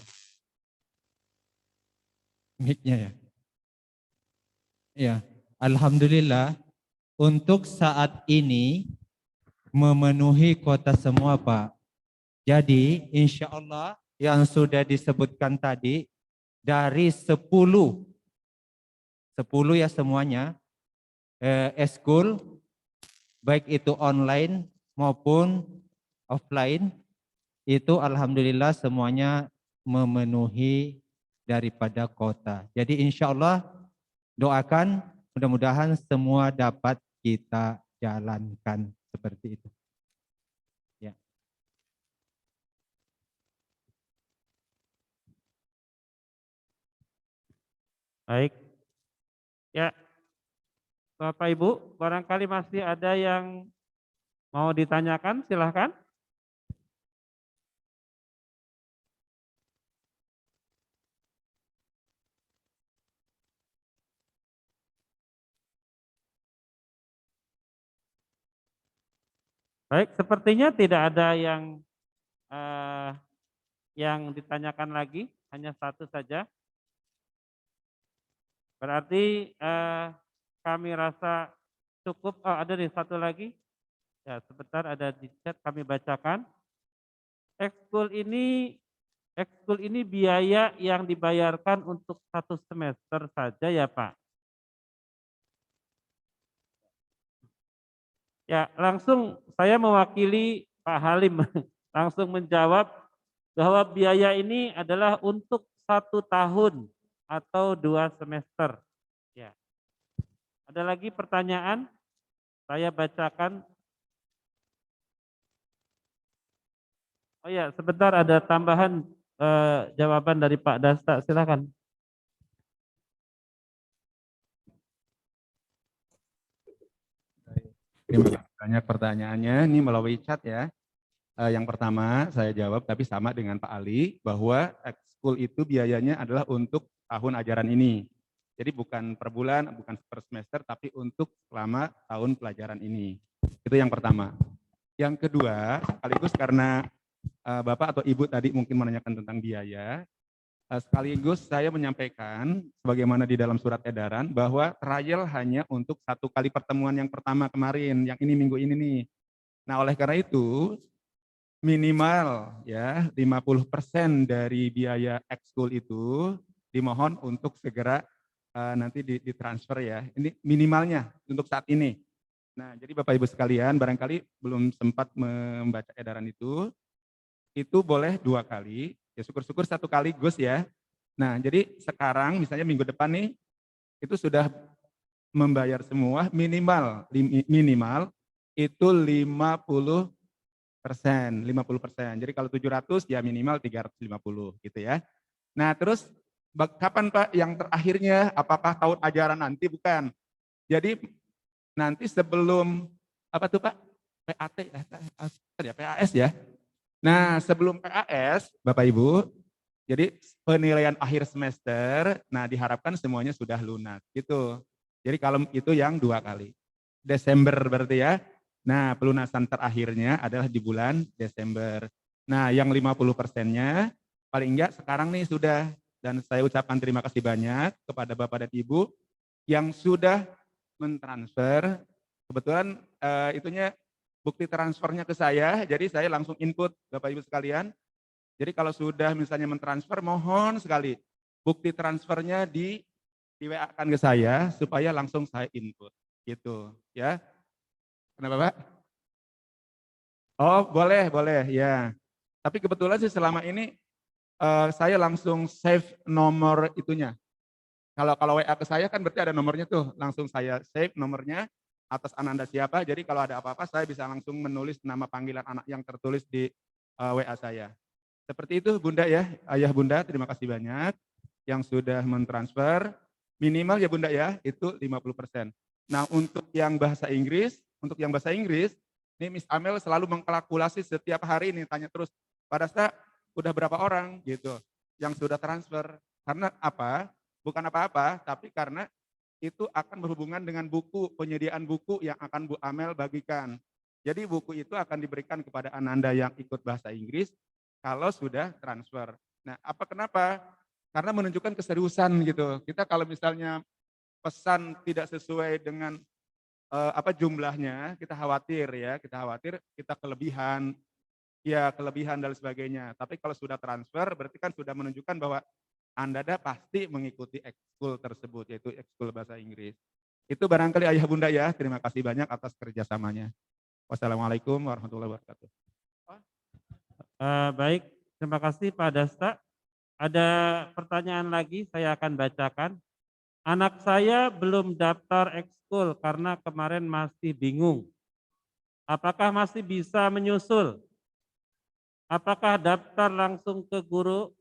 Mic-nya ya. Ya, alhamdulillah untuk saat ini memenuhi kuota semua Pak. Jadi insya Allah yang sudah disebutkan tadi dari 10 ya semuanya eskul baik itu online maupun offline itu alhamdulillah semuanya memenuhi daripada kuota. Jadi insya Allah doakan mudah-mudahan semua dapat kita jalankan seperti itu. Ya. Baik. Ya, Bapak Ibu, barangkali masih ada yang Mau ditanyakan silahkan. Baik, sepertinya tidak ada yang ditanyakan lagi, hanya satu saja. Berarti kami rasa cukup. Oh, ada nih satu lagi. Ya, sebentar ada di chat kami bacakan. Ekskul ini biaya yang dibayarkan untuk 1 semester saja ya Pak? Ya, langsung saya mewakili Pak Halim langsung menjawab bahwa biaya ini adalah untuk 1 tahun atau 2 semester. Ya. Ada lagi pertanyaan? Saya bacakan. Oh ya, sebentar ada tambahan jawaban dari Pak Dasta. Silakan. Terima kasih banyak pertanyaannya. Ini melalui chat ya. Yang pertama saya jawab tapi sama dengan Pak Ali bahwa ekskul itu biayanya adalah untuk tahun ajaran ini. Jadi bukan per bulan, bukan per semester, tapi untuk selama tahun pelajaran ini. Itu yang pertama. Yang kedua, sekaligus karena Bapak atau Ibu tadi mungkin menanyakan tentang biaya, sekaligus saya menyampaikan sebagaimana di dalam surat edaran bahwa trial hanya untuk 1 kali pertemuan yang pertama kemarin, yang ini minggu ini nih. Nah, oleh karena itu minimal ya 50% dari biaya ekskul itu dimohon untuk segera nanti ditransfer ya. Ini minimalnya untuk saat ini. Nah, jadi Bapak Ibu sekalian barangkali belum sempat membaca edaran itu boleh 2 kali. Ya syukur-syukur 1 kali Gus ya. Nah, jadi sekarang misalnya minggu depan nih itu sudah membayar semua minimal itu 50%. Jadi kalau 700 ya minimal 350 gitu ya. Nah, terus kapan Pak yang terakhirnya? Apakah tahun ajaran nanti? Bukan. Jadi nanti sebelum apa tuh Pak? PAT ya, PAS ya. Nah, sebelum PAS, Bapak Ibu, jadi penilaian akhir semester, nah diharapkan semuanya sudah lunas gitu. Jadi kalau itu yang 2 kali. Desember berarti ya. Nah, pelunasan terakhirnya adalah di bulan Desember. Nah, yang 50%-nya paling enggak sekarang nih sudah. Dan saya ucapkan terima kasih banyak kepada Bapak dan Ibu yang sudah mentransfer. Kebetulan itunya bukti transfernya ke saya, jadi saya langsung input Bapak Ibu sekalian. Jadi kalau sudah misalnya mentransfer, mohon sekali bukti transfernya di WA-kan ke saya supaya langsung saya input gitu ya. Kenapa Pak? Oh boleh ya. Tapi kebetulan sih selama ini saya langsung save nomor itunya. Kalau WA ke saya kan berarti ada nomornya tuh, langsung saya save nomornya atas Ananda siapa. Jadi kalau ada apa-apa saya bisa langsung menulis nama panggilan anak yang tertulis di WA saya. Seperti itu Bunda ya, Ayah Bunda terima kasih banyak yang sudah mentransfer. Minimal ya Bunda ya, itu 50%. Nah untuk yang bahasa Inggris, ini Miss Amel selalu mengkalkulasi setiap hari ini, tanya terus, pada saat udah berapa orang gitu yang sudah transfer. Karena apa? Bukan apa-apa, tapi karena itu akan berhubungan dengan buku, penyediaan buku yang akan Bu Amel bagikan. Jadi buku itu akan diberikan kepada Ananda yang ikut bahasa Inggris kalau sudah transfer. Nah, kenapa? Karena menunjukkan keseriusan gitu. Kita kalau misalnya pesan tidak sesuai dengan jumlahnya, kita khawatir kita kelebihan dan sebagainya. Tapi kalau sudah transfer berarti kan sudah menunjukkan bahwa Anda pasti mengikuti ekskul tersebut, yaitu ekskul bahasa Inggris. Itu barangkali Ayah Bunda ya, terima kasih banyak atas kerjasamanya. Wassalamualaikum warahmatullahi wabarakatuh. Baik, terima kasih Pak Dasta. Ada pertanyaan lagi saya akan bacakan. Anak saya belum daftar ekskul karena kemarin masih bingung. Apakah masih bisa menyusul? Apakah daftar langsung ke guru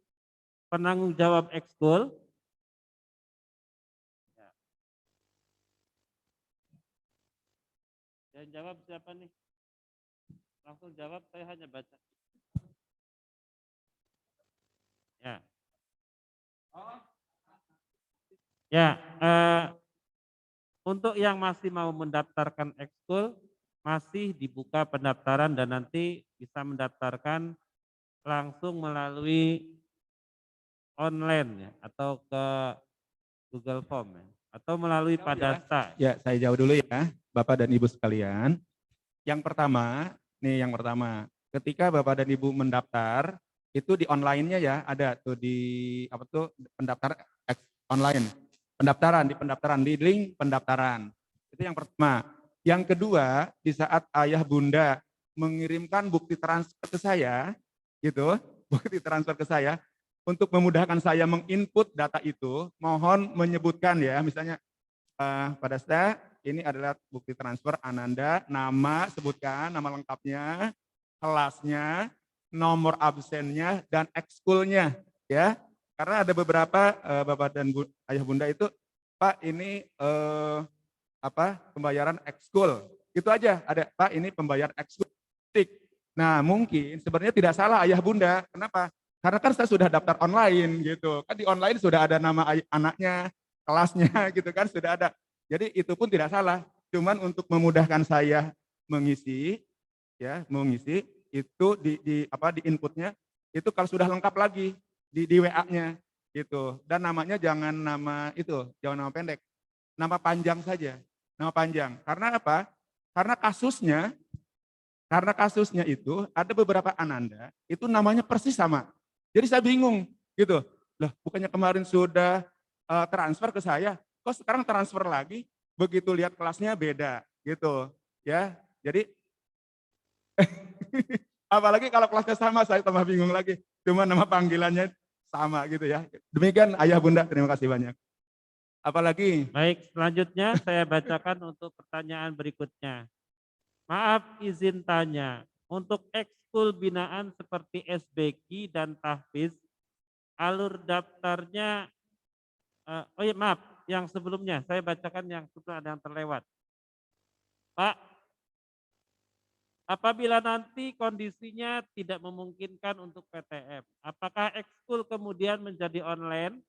penanggung jawab ekskul? Yang jawab siapa nih? langsung jawab, saya hanya baca. Ya. Ya, untuk yang masih mau mendaftarkan ekskul, masih dibuka pendaftaran dan nanti bisa mendaftarkan langsung melalui online ya, atau ke Google Form ya, atau melalui Padasta. Ya, saya jawab dulu ya, Bapak dan Ibu sekalian. Yang pertama, ketika Bapak dan Ibu mendaftar, itu di online-nya ya, ada tuh di apa tuh pendaftar online. Pendaftaran di link pendaftaran. Itu yang pertama. Yang kedua, di saat ayah bunda mengirimkan bukti transfer ke saya, gitu, bukti transfer ke saya, untuk memudahkan saya menginput data itu, mohon menyebutkan ya, misalnya pada saya ini adalah bukti transfer Ananda, nama, sebutkan nama lengkapnya, kelasnya, nomor absennya, dan ekskulnya, ya. Karena ada beberapa Bapak dan Ayah Bunda itu, Pak ini pembayaran ekskul, itu aja ada, Pak ini pembayaran ekskul. Nah mungkin sebenarnya tidak salah Ayah Bunda, kenapa? Karena kan saya sudah daftar online gitu, kan di online sudah ada nama anaknya, kelasnya gitu kan sudah ada. Jadi itu pun tidak salah, cuman untuk memudahkan saya mengisi itu di inputnya itu kalau sudah lengkap lagi di WA-nya gitu. Dan namanya jangan nama pendek. Nama panjang saja. Nama panjang. Karena apa? Karena kasusnya itu ada beberapa Ananda itu namanya persis sama. Jadi saya bingung gitu. Loh, bukannya kemarin sudah transfer ke saya, kok sekarang transfer lagi? Begitu lihat kelasnya beda gitu. Ya. Jadi apalagi kalau kelasnya sama, saya tambah bingung lagi. Cuma nama panggilannya sama gitu ya. Demikian Ayah Bunda, terima kasih banyak. Apalagi? Baik, selanjutnya saya bacakan untuk pertanyaan berikutnya. Maaf izin tanya, untuk ekskul binaan seperti SBK dan tahfiz, alur daftarnya, maaf, yang sebelumnya, saya bacakan yang sudah ada yang terlewat. Pak, apabila nanti kondisinya tidak memungkinkan untuk PTM, apakah ekskul kemudian menjadi online?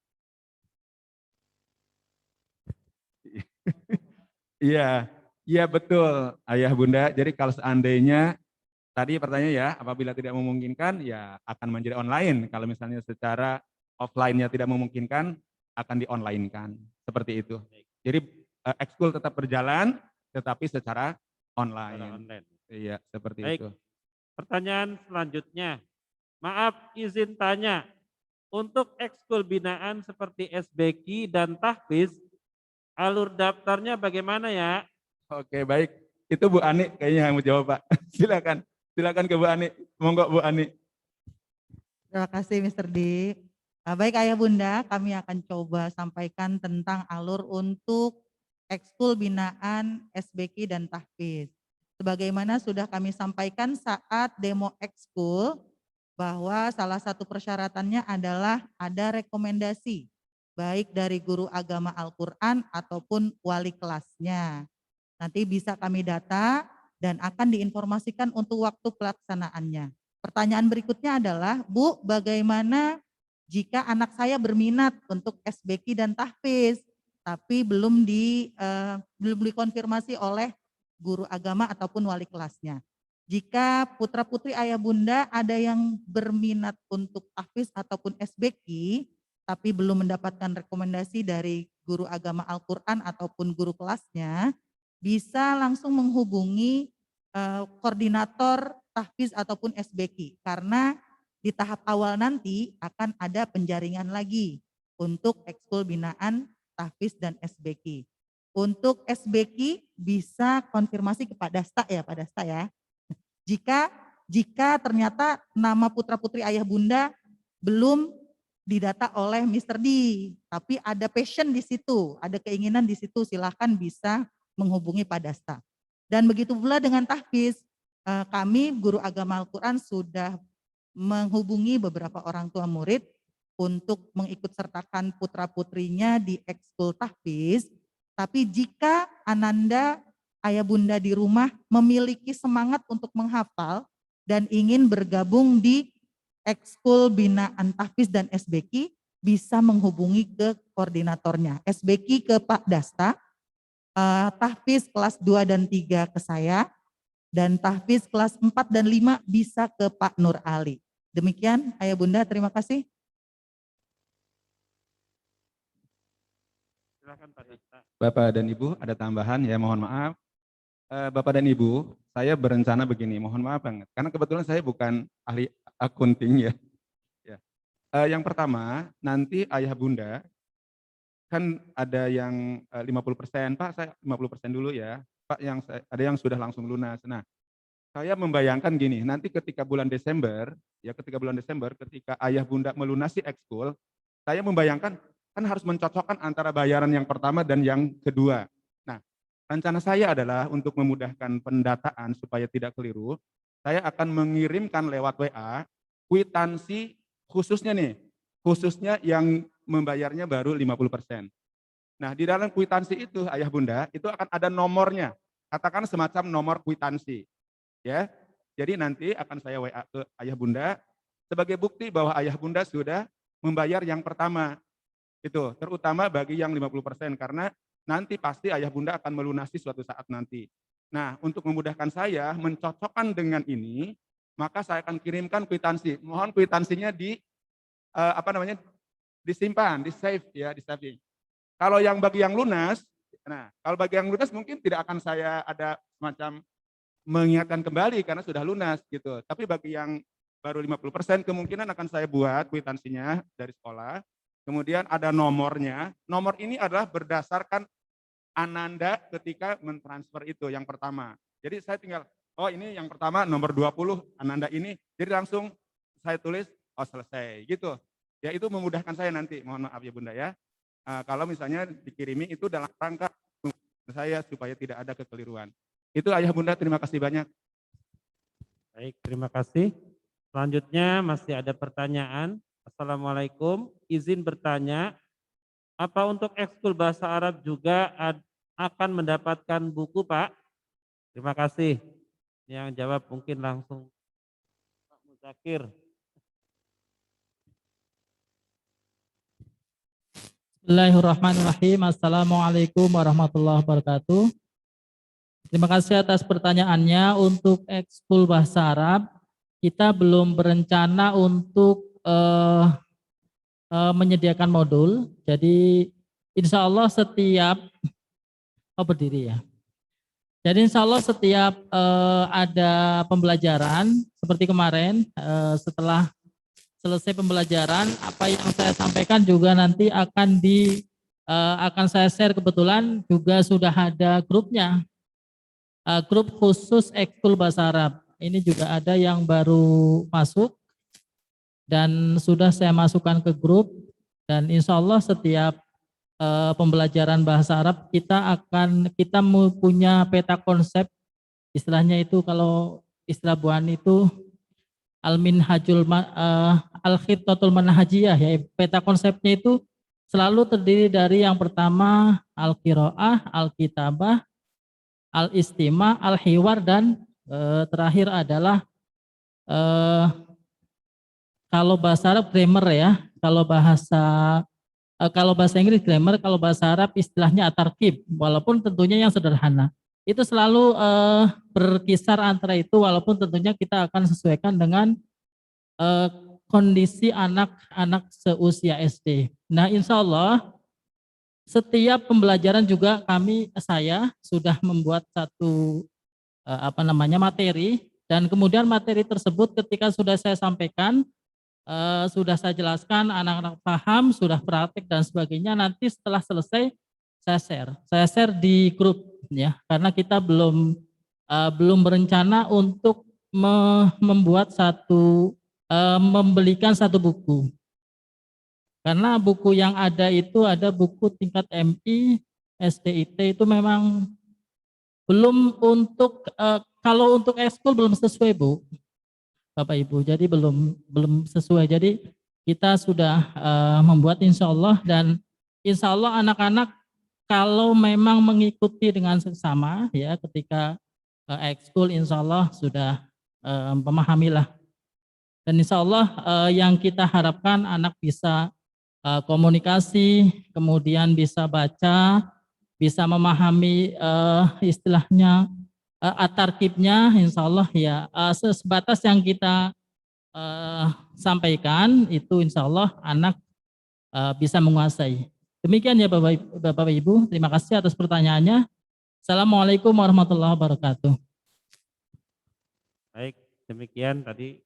Iya betul Ayah Bunda. Jadi kalau seandainya tadi pertanyaannya ya, apabila tidak memungkinkan ya akan menjadi online. Kalau misalnya secara offline-nya tidak memungkinkan akan di-online-kan. Seperti itu. Jadi ekskul tetap berjalan tetapi secara online. Iya, seperti itu. Pertanyaan selanjutnya. Maaf izin tanya, untuk ekskul binaan seperti SBK dan tahfiz, alur daftarnya bagaimana ya? Oke, baik. Itu Bu Ani kayaknya yang mau jawab, Pak. Silakan ke Bu Ani. Monggo Bu Ani. Terima kasih Mr. Dik. Baik Ayah Bunda, kami akan coba sampaikan tentang alur untuk ekskul binaan SBK dan tahfiz. Sebagaimana sudah kami sampaikan saat demo ekskul, bahwa salah satu persyaratannya adalah ada rekomendasi, baik dari guru agama Al-Quran ataupun wali kelasnya. Nanti bisa kami data dan akan diinformasikan untuk waktu pelaksanaannya. Pertanyaan berikutnya adalah, Bu, bagaimana jika anak saya berminat untuk SBK dan tahfiz, tapi belum dikonfirmasi oleh guru agama ataupun wali kelasnya. Jika putra-putri Ayah Bunda ada yang berminat untuk tahfiz ataupun SBK, tapi belum mendapatkan rekomendasi dari guru agama Al-Quran ataupun guru kelasnya, bisa langsung menghubungi koordinator tahfiz ataupun SBK, karena di tahap awal nanti akan ada penjaringan lagi untuk ekskul binaan tahfiz dan SBK. Untuk SBK bisa konfirmasi ke Pak Dasta ya, Pak Dasta ya. Jika ternyata nama putra-putri Ayah Bunda belum didata oleh Mr. D, tapi ada passion di situ, ada keinginan di situ, silahkan bisa menghubungi Pak Dasta. Dan begitu pula dengan tahfiz, kami guru agama Al-Quran sudah menghubungi beberapa orang tua murid untuk mengikut sertakan putra-putrinya di ekskul tahfiz. Tapi jika Ananda ayah bunda di rumah memiliki semangat untuk menghafal dan ingin bergabung di ekskul binaan tahfiz dan SBK, bisa menghubungi ke koordinatornya. SBK ke Pak Dasta, tahfiz kelas 2 dan 3 ke saya, dan tahfiz kelas 4 dan 5 bisa ke Pak Nur Ali. Demikian ayah bunda, terima kasih. Silakan Pak Dasta. Bapak dan Ibu, ada tambahan ya, mohon maaf. Bapak dan Ibu, saya berencana begini, mohon maaf banget. Karena kebetulan saya bukan ahli akunting ya. Yang pertama, nanti ayah bunda, kan ada yang 50%, Pak saya 50% dulu ya. Pak ada yang sudah langsung lunas. Nah, saya membayangkan gini, nanti ketika bulan Desember, ketika ayah bunda melunasi ekskul, saya membayangkan kan harus mencocokkan antara bayaran yang pertama dan yang kedua. Nah, rencana saya adalah untuk memudahkan pendataan supaya tidak keliru, saya akan mengirimkan lewat WA kwitansi khususnya yang membayarnya baru 50%. Nah, di dalam kwitansi itu ayah bunda, itu akan ada nomornya, katakan semacam nomor kwitansi. Ya, jadi nanti akan saya WA ke ayah bunda sebagai bukti bahwa ayah bunda sudah membayar yang pertama. Itu terutama bagi yang 50% karena nanti pasti ayah bunda akan melunasi suatu saat nanti. Nah, untuk memudahkan saya mencocokkan dengan ini, maka saya akan kirimkan kwitansi. Mohon kwitansinya disimpan, di save ya, di saving. Kalau bagi yang lunas, kalau bagi yang lunas mungkin tidak akan saya ada semacam mengingatkan kembali karena sudah lunas gitu. Tapi bagi yang baru 50% kemungkinan akan saya buat kwitansinya dari sekolah. Kemudian ada nomornya. Nomor ini adalah berdasarkan Ananda ketika mentransfer itu yang pertama. Jadi saya tinggal, oh ini yang pertama nomor 20 Ananda ini. Jadi langsung saya tulis, oh selesai gitu. Ya itu memudahkan saya nanti. Mohon maaf ya bunda ya. Kalau misalnya dikirimi itu dalam rangka saya supaya tidak ada kekeliruan. Itu ayah bunda, terima kasih banyak. Baik, terima kasih. Selanjutnya masih ada pertanyaan. Assalamualaikum, izin bertanya, apa untuk ekskul bahasa Arab juga akan mendapatkan buku Pak? Terima kasih. Yang jawab mungkin langsung Pak Muzakir. Bismillahirrahmanirrahim. Assalamualaikum warahmatullahi wabarakatuh. Terima kasih atas pertanyaannya. Untuk ekskul bahasa Arab, kita belum berencana untuk menyediakan modul. Jadi insya Allah setiap berdiri ya. Jadi insya Allah setiap ada pembelajaran seperti kemarin, setelah selesai pembelajaran, apa yang saya sampaikan juga nanti akan saya share. Kebetulan juga sudah ada grupnya, grup khusus ekskul bahasa Arab. Ini juga ada yang baru masuk dan sudah saya masukkan ke grup, dan insya Allah setiap pembelajaran bahasa Arab kita punya peta konsep, istilahnya itu kalau istilah Buan itu al-khittatul manhajiyah ya. Peta konsepnya itu selalu terdiri dari yang pertama al-qiraah, al-kitabah, al-istima, al-hiwar, dan terakhir adalah kalau bahasa Arab grammar ya, kalau bahasa Inggris grammar, kalau bahasa Arab istilahnya at-tarkib, walaupun tentunya yang sederhana. Itu selalu berkisar antara itu, walaupun tentunya kita akan sesuaikan dengan kondisi anak-anak seusia SD. Nah, insya Allah setiap pembelajaran juga saya sudah membuat satu materi, dan kemudian materi tersebut ketika sudah saya sampaikan, sudah saya jelaskan, anak-anak paham, sudah praktik dan sebagainya, nanti setelah selesai saya share di grup ya, karena kita belum berencana untuk membelikan satu buku, karena buku yang ada itu ada buku tingkat MI, SDIT itu memang belum untuk kalau untuk ekskul belum sesuai Bu, Bapak Ibu, jadi belum sesuai. Jadi kita sudah membuat insya Allah, dan insya Allah anak-anak kalau memang mengikuti dengan seksama ya ketika ekskul insya Allah sudah memahamilah. Dan insya Allah yang kita harapkan anak bisa komunikasi, kemudian bisa baca, bisa memahami istilahnya at-tarkibnya, insya Allah ya sebatas yang kita sampaikan itu insya Allah anak bisa menguasai. Demikian ya Bapak Ibu, terima kasih atas pertanyaannya. Assalamualaikum warahmatullahi wabarakatuh. Baik, demikian tadi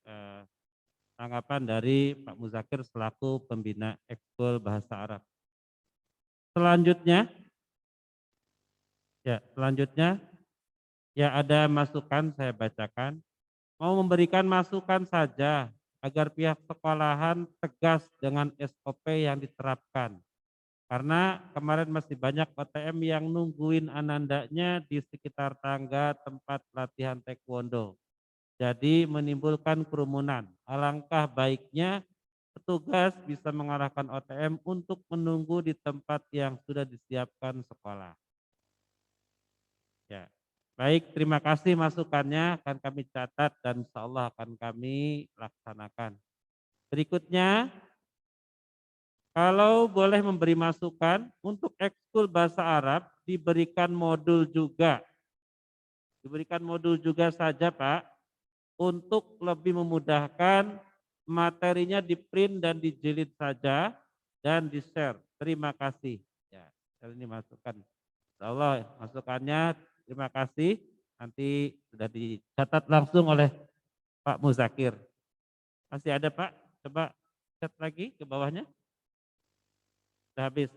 tanggapan dari Pak Muzakir selaku pembina ekskul bahasa Arab. Selanjutnya, ya ada masukan saya bacakan. Mau memberikan masukan saja agar pihak sekolahan tegas dengan SOP yang diterapkan. Karena kemarin masih banyak OTM yang nungguin anandanya di sekitar tangga tempat latihan taekwondo. Jadi menimbulkan kerumunan. Alangkah baiknya petugas bisa mengarahkan OTM untuk menunggu di tempat yang sudah disiapkan sekolah. Ya. Baik, terima kasih masukannya akan kami catat dan insya Allah akan kami laksanakan. Berikutnya, kalau boleh memberi masukan untuk ekskul bahasa Arab diberikan modul juga. Diberikan modul juga saja Pak, untuk lebih memudahkan materinya di print dan dijilid saja dan di share. Terima kasih. Ya, ini masukan. Insya Allah masukannya terima kasih. Nanti sudah dicatat langsung oleh Pak Muzakir. Masih ada Pak? Coba chat lagi ke bawahnya. Sudah habis.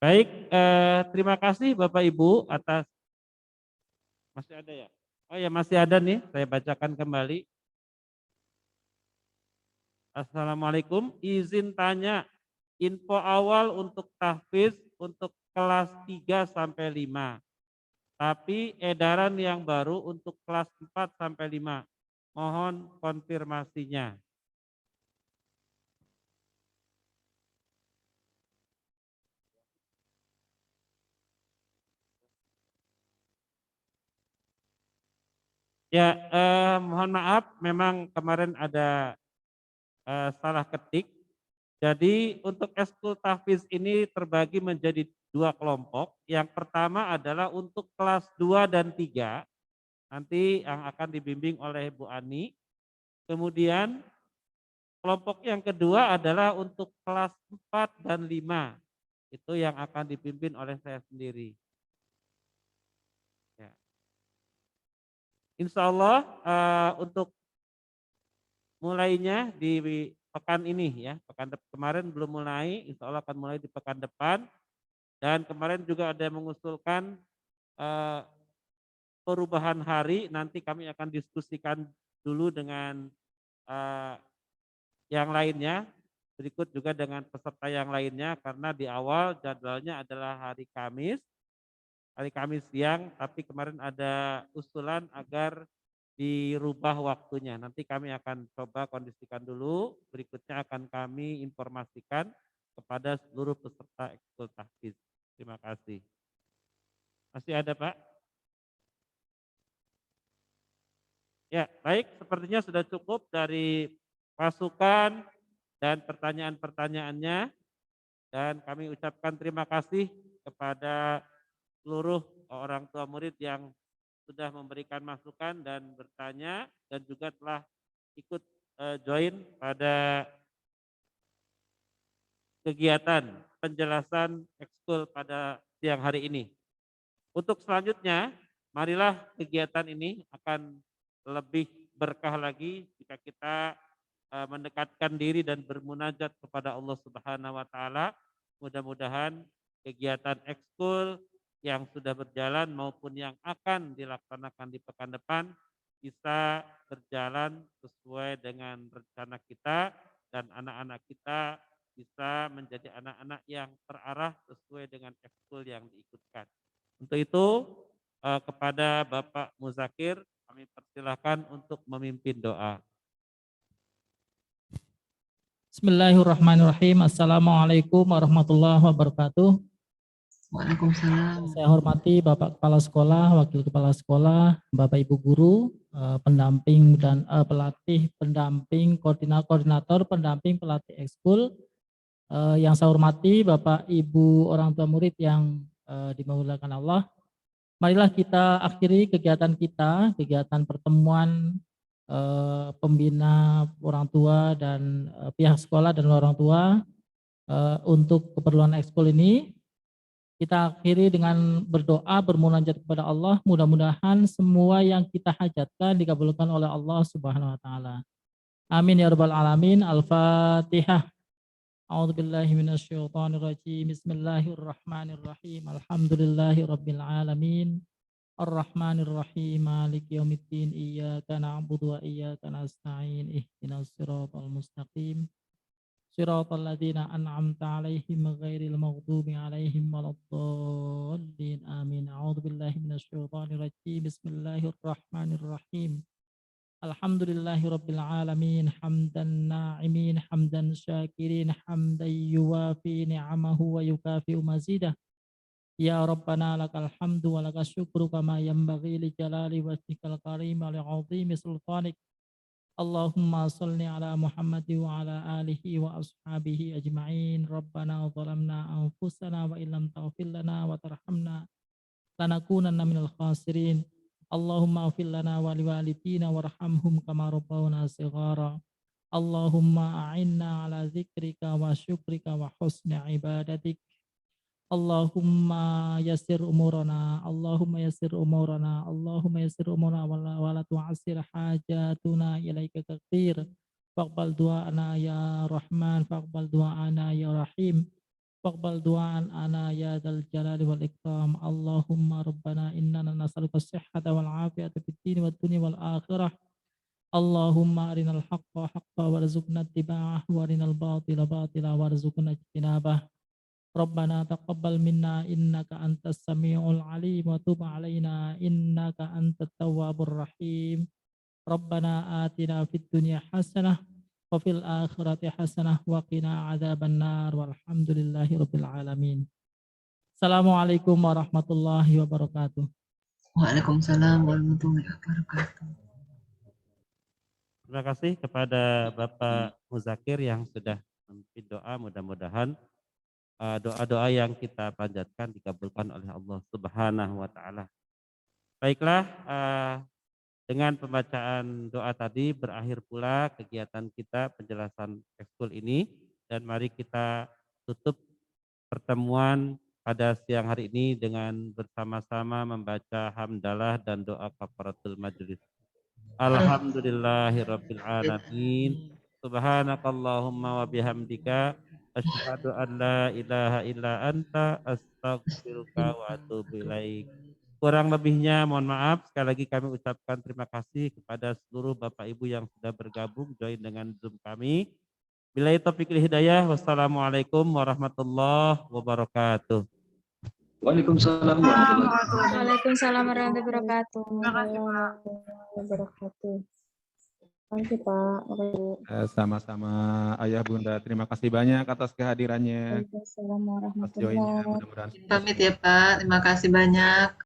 Baik, terima kasih Bapak Ibu atas, masih ada ya? Oh ya masih ada nih, saya bacakan kembali. Assalamualaikum, izin tanya, info awal untuk tahfiz untuk kelas 3 sampai 5. Tapi edaran yang baru untuk kelas 4 sampai 5. Mohon konfirmasinya. Ya, mohon maaf, memang kemarin ada salah ketik. Jadi untuk ekskul tahfiz ini terbagi menjadi 2 kelompok. Yang pertama adalah untuk kelas 2 dan 3, nanti yang akan dibimbing oleh Bu Ani. Kemudian kelompok yang kedua adalah untuk kelas 4 dan 5, itu yang akan dipimpin oleh saya sendiri. Ya. Insya Allah untuk mulainya di pekan ini ya, pekan kemarin belum mulai, insya Allah akan mulai di pekan depan. Dan kemarin juga ada yang mengusulkan perubahan hari, nanti kami akan diskusikan dulu dengan yang lainnya, berikut juga dengan peserta yang lainnya, karena di awal jadwalnya adalah hari Kamis siang, tapi kemarin ada usulan agar dirubah waktunya. Nanti kami akan coba kondisikan dulu, berikutnya akan kami informasikan kepada seluruh peserta ekskul tahfiz. Terima kasih. Masih ada Pak? Ya, baik, sepertinya sudah cukup dari masukan dan pertanyaan-pertanyaannya, dan kami ucapkan terima kasih kepada seluruh orang tua murid yang sudah memberikan masukan dan bertanya, dan juga telah ikut join pada kegiatan penjelasan ekskul pada siang hari ini. Untuk selanjutnya, marilah kegiatan ini akan lebih berkah lagi jika kita mendekatkan diri dan bermunajat kepada Allah Subhanahu wa taala. Mudah-mudahan kegiatan ekskul yang sudah berjalan maupun yang akan dilaksanakan di pekan depan bisa berjalan sesuai dengan rencana kita, dan anak-anak kita bisa menjadi anak-anak yang terarah sesuai dengan ekskul yang diikutkan. Untuk itu kepada Bapak Muzakir kami persilahkan untuk memimpin doa. Bismillahirrahmanirrahim. Assalamualaikum warahmatullahi wabarakatuh. Waalaikumsalam. Saya hormati Bapak Kepala Sekolah, Wakil Kepala Sekolah, Bapak Ibu Guru, pendamping dan pelatih, pendamping, koordinator, pendamping pelatih ekskul. Yang saya hormati Bapak Ibu orang tua murid yang dimuliakan Allah. Marilah kita akhiri kegiatan kita, kegiatan pertemuan pembina orang tua dan pihak sekolah dan orang tua untuk keperluan ekskul ini. Kita akhiri dengan berdoa, bermunajat kepada Allah. Mudah-mudahan semua yang kita hajatkan dikabulkan oleh Allah Subhanahu wa taala. Amin ya rabbal alamin. Al-Fatihah. A'udzubillahi minasyaitonirrajim. Bismillahirrahmanirrahim. Alhamdulillahirabbil alamin. Ar-Rahmanir-Rahim. Maliki yaumiddin. Iyyaka na'budu wa iyyaka nasta'in. Ihdinas siratal mustaqim. Siratal ladzina an'amta 'alaihim ghairil maghdubi 'alaihim waladdallin. Amin. A'udzubillahi minasyaitonir rajim. Bismillahirrahmanirrahim. Alhamdulillahirabbil alamin. Hamdan na'imin, hamdan syakirin, hamdan yuwafi ni'amahu wa yukafi'u mazidah. Ya Rabbana lakal hamdu wa lakas syukru kama yanbaghi li jalali wajhikal karim wa li 'azimi sultanik. Allahumma salli ala Muhammad wa ala alihi wa ashabihi ajma'in. Rabbana zalamna anfusana wa illam taghfir lana wa tarhamna lanakunanna minal khasirin. Allahumma ighfir lana wa liwalidina warhamhum kama rabbawna shighara. Allahumma a'inna ala dzikrika wa syukrika wa husni ibadatik. Allahumma yassir umurana, Allahumma yassir umurana, Allahumma yassir umurana wa la tu'assir hajatuna ilaika katsir. Faqbal du'ana ya Rahman, faqbal du'ana ya Rahim, faqbal du'ana ya dzal jalali wal ikram. Allahumma rabbana innana nas'aluka as-sihhata wal 'afiyata fid din wad dunya wal akhirah. Allahumma arinal haqqa haqqan warzuqna ittiba'ah wa arinal batila batila warzuqna ijtinabah. Rabbana taqabbal minna innaka antas samiul alim wa tub alaina innaka antat tawwabur rahim. Rabbana atina fid dunya hasanah wa fil akhirati hasanah wa qina adzabannar walhamdulillahi rabbil alamin. Assalamualaikum warahmatullahi wabarakatuh. Waalaikumsalam warahmatullahi wabarakatuh. Terima kasih kepada Bapak Muzakir yang sudah memimpin doa. Mudah-mudahan doa-doa yang kita panjatkan dikabulkan oleh Allah Subhanahu wa taala. Baiklah, dengan pembacaan doa tadi berakhir pula kegiatan kita penjelasan ekskul ini, dan mari kita tutup pertemuan pada siang hari ini dengan bersama-sama membaca hamdalah dan doa kafaratul majelis. Alhamdulillahirabbil alamin. Subhanakallahumma wa bihamdika asyhadu an la ilaha illa anta astaghfiruka wa atubu ilaik. Kurang lebihnya mohon maaf. Sekali lagi kami ucapkan terima kasih kepada seluruh Bapak Ibu yang sudah bergabung join dengan Zoom kami. Billahi taufiq wal hidayah. Wassalamualaikum warahmatullahi wabarakatuh. Waalaikumsalam warahmatullahi wabarakatuh. Waalaikumsalam warahmatullahi wabarakatuh. Terima kasih Pak. Sama-sama Ayah Bunda, terima kasih banyak atas kehadirannya. Waalaikumsalam Atas joinnya, warahmatullahi mudah-mudahan Pamit ya Pak, terima kasih banyak.